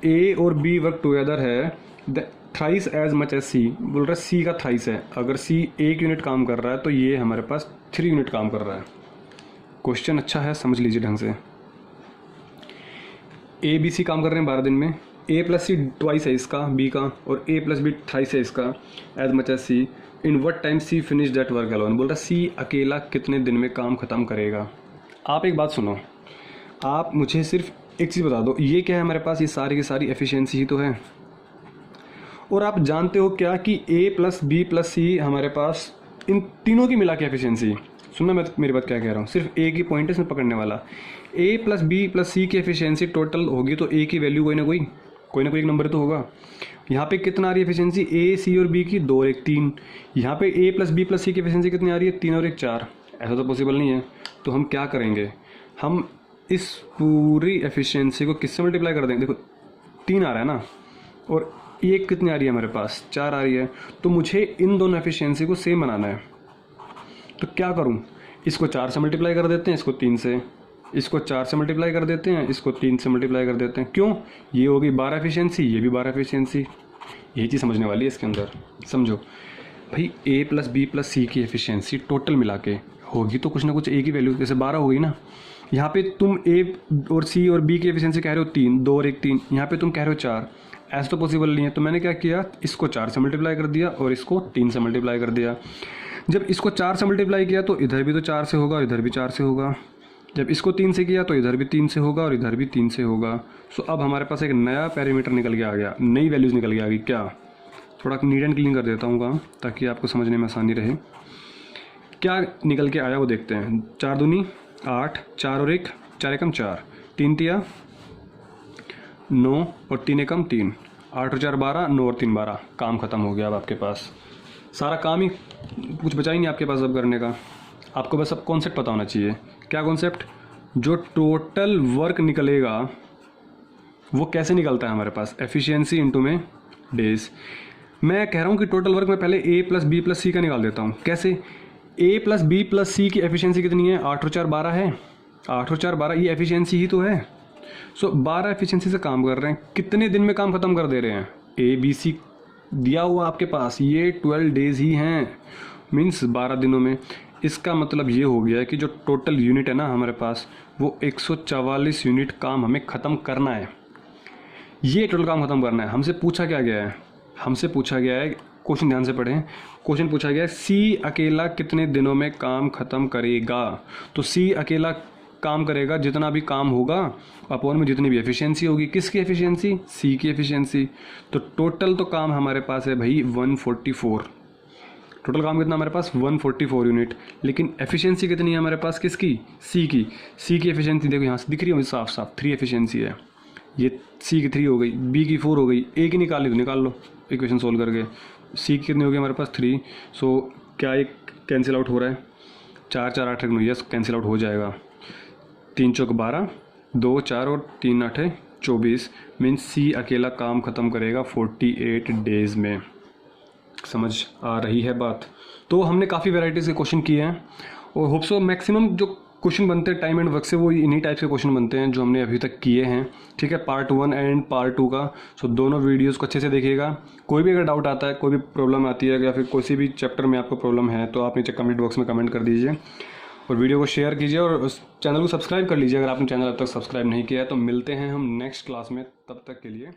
ए और बी वर्क टुगेदर है thrice as much as C. बोल रहा है सी का थ्राइस है, अगर सी 1 यूनिट काम कर रहा है तो ये हमारे पास 3 यूनिट काम कर रहा है। क्वेश्चन अच्छा है, समझ लीजिए ढंग से। ए बी सी काम कर रहे हैं 12 दिन में, ए प्लस सी ट्वाइस है इसका बी का, और ए प्लस बी थ्राइस है इसका as much as C. In what time C finish that work alone. बोल रहा सी अकेला कितने दिन में काम ख़त्म करेगा। आप एक बात सुनो, आप मुझे सिर्फ एक चीज़ बता दो, ये क्या है हमारे पास, ये सारी की सारी एफिशिएंसी ही तो है। और आप जानते हो क्या कि ए प्लस बी प्लस सी हमारे पास इन तीनों की मिला के एफिशिएंसी, सुनना मैं मेरी बात क्या कह रहा हूँ, सिर्फ ए की पॉइंट है इसमें पकड़ने वाला। ए प्लस बी प्लस सी की एफिशिएंसी टोटल होगी तो ए की वैल्यू कोई ना कोई एक नंबर तो होगा। यहाँ पे कितना आ रही है एफिशिएंसी, ए सी और बी की 2 और 1 3। यहाँ पे ए प्लस बी प्लस सी की एफिशिएंसी कितनी आ रही है, 3 और 1 4। ऐसा तो पॉसिबल नहीं है, तो हम क्या करेंगे, हम इस पूरी एफिशिएंसी को किससे मल्टीप्लाई कर देंगे। देखो 3 आ रहा है ना, और एक कितनी आ रही है हमारे पास, 4 आ रही है। तो मुझे इन दोनों एफिशिएंसी को सेम बनाना है, तो क्या करूं, इसको 4 से मल्टीप्लाई कर देते हैं, इसको 3 से, इसको 4 से मल्टीप्लाई कर देते हैं, इसको 3 से मल्टीप्लाई कर देते हैं। क्यों, ये होगी 12 एफिशिएंसी, ये भी 12 एफिशिएंसी। यही चीज़ समझने वाली है इसके अंदर। समझो भाई, ए प्लस बी प्लस सी की एफिशिएंसी टोटल मिला के होगी तो कुछ ना कुछ ए की वैल्यू, जैसे 12 होगी ना, यहाँ पे तुम ए और सी और बी की एफिशिएंसी कह रहे हो 3, 2 और 1 3, यहाँ पे तुम कह रहे हो 4। ऐसा तो पॉसिबल नहीं है, तो मैंने क्या किया, इसको 4 से मल्टीप्लाई कर दिया और इसको 3 से मल्टीप्लाई कर दिया। जब इसको 4 से मल्टीप्लाई किया तो इधर भी तो 4 से होगा और इधर भी 4 से होगा। जब इसको 3 से किया तो इधर भी 3 से होगा और इधर भी 3 से होगा। सो अब हमारे पास एक नया पैरामीटर निकल के आ गया, नई वैल्यूज़ निकल के आ गई। क्या, थोड़ा नीट एंड क्लीन कर देता हूँ काम, ताकि आपको समझने में आसानी रहे। क्या निकल के आया वो देखते हैं। 4 दूनी 8, 4 और 1, 4 एकम 4, 3 तिया 9 और 3 एकम 3, 8 और 4 12, 9 और 3 12। काम ख़त्म हो गया। अब आपके पास सारा काम ही, कुछ बचा ही नहीं आपके पास अब करने का। आपको बस अब कॉन्सेप्ट पता होना चाहिए। क्या कॉन्सेप्ट, जो टोटल वर्क निकलेगा वो कैसे निकलता है हमारे पास, एफिशिएंसी इनटू में डेज। मैं कह रहा हूँ कि टोटल वर्क में पहले ए प्लस बी प्लस सी का निकाल देता हूँ। कैसे, ए प्लस बी प्लस सी की एफिशिएंसी कितनी है, 8 और 4 12 है। 8 और 4 12, ये एफिशिएंसी ही तो है। सो 12 एफिशिएंसी से काम कर रहे हैं। कितने दिन में काम खत्म कर दे रहे हैं, ए बी सी दिया हुआ आपके पास, ये 12 डेज ही हैं, मीन्स 12 दिनों में। इसका मतलब ये हो गया है कि जो टोटल यूनिट है ना हमारे पास, वो 144 यूनिट काम हमें ख़त्म करना है। ये टोटल काम ख़त्म करना है। हमसे पूछा क्या गया है, हमसे पूछा गया है, क्वेश्चन ध्यान से पढ़ें, क्वेश्चन पूछा गया है सी अकेला कितने दिनों में काम ख़त्म करेगा। तो सी अकेला काम करेगा जितना भी काम होगा अपॉन में जितनी भी एफिशिएंसी होगी। किसकी एफिशिएंसी, सी की एफिशिएंसी। तो टोटल तो काम हमारे पास है भाई 144। टोटल काम कितना हमारे पास, 144 यूनिट। लेकिन एफिशिएंसी कितनी है हमारे पास, किसकी, सी की। सी की एफिशिएंसी देखो यहाँ से दिख रही है मुझे साफ साफ, 3 एफिशिएंसी है। ये सी की 3 हो गई, बी की 4 हो गई, ए की निकाल ली तो निकाल लो इक्वेशन सोल्व करके। सी की कितनी हो गई हमारे पास, 3। सो क्या एक कैंसिल आउट हो रहा है, 4 4 8 9, यस कैंसिल आउट हो जाएगा। 3 चौक 12, 2 4 और 3 8 24। मीन्स सी अकेला काम ख़त्म करेगा 48 डेज़ में। समझ आ रही है बात। तो हमने काफ़ी वैराइटीज़ के क्वेश्चन किए हैं और होप सो मैक्सिमम जो क्वेश्चन बनते हैं टाइम एंड वर्क से वो इन्हीं टाइप के क्वेश्चन बनते हैं जो हमने अभी तक किए हैं। ठीक है, पार्ट 1 एंड पार्ट 2 का। सो दोनों वीडियोस को अच्छे से देखिएगा। कोई भी अगर डाउट आता है, कोई भी प्रॉब्लम आती है या फिर किसी भी चैप्टर में आपको प्रॉब्लम है तो आप नीचे कमेंट बॉक्स में कमेंट कर दीजिए और वीडियो को शेयर कीजिए और उस चैनल को सब्सक्राइब कर लीजिए अगर आपने चैनल अब तक सब्सक्राइब नहीं किया है। तो मिलते हैं हम नेक्स्ट क्लास में, तब तक के लिए।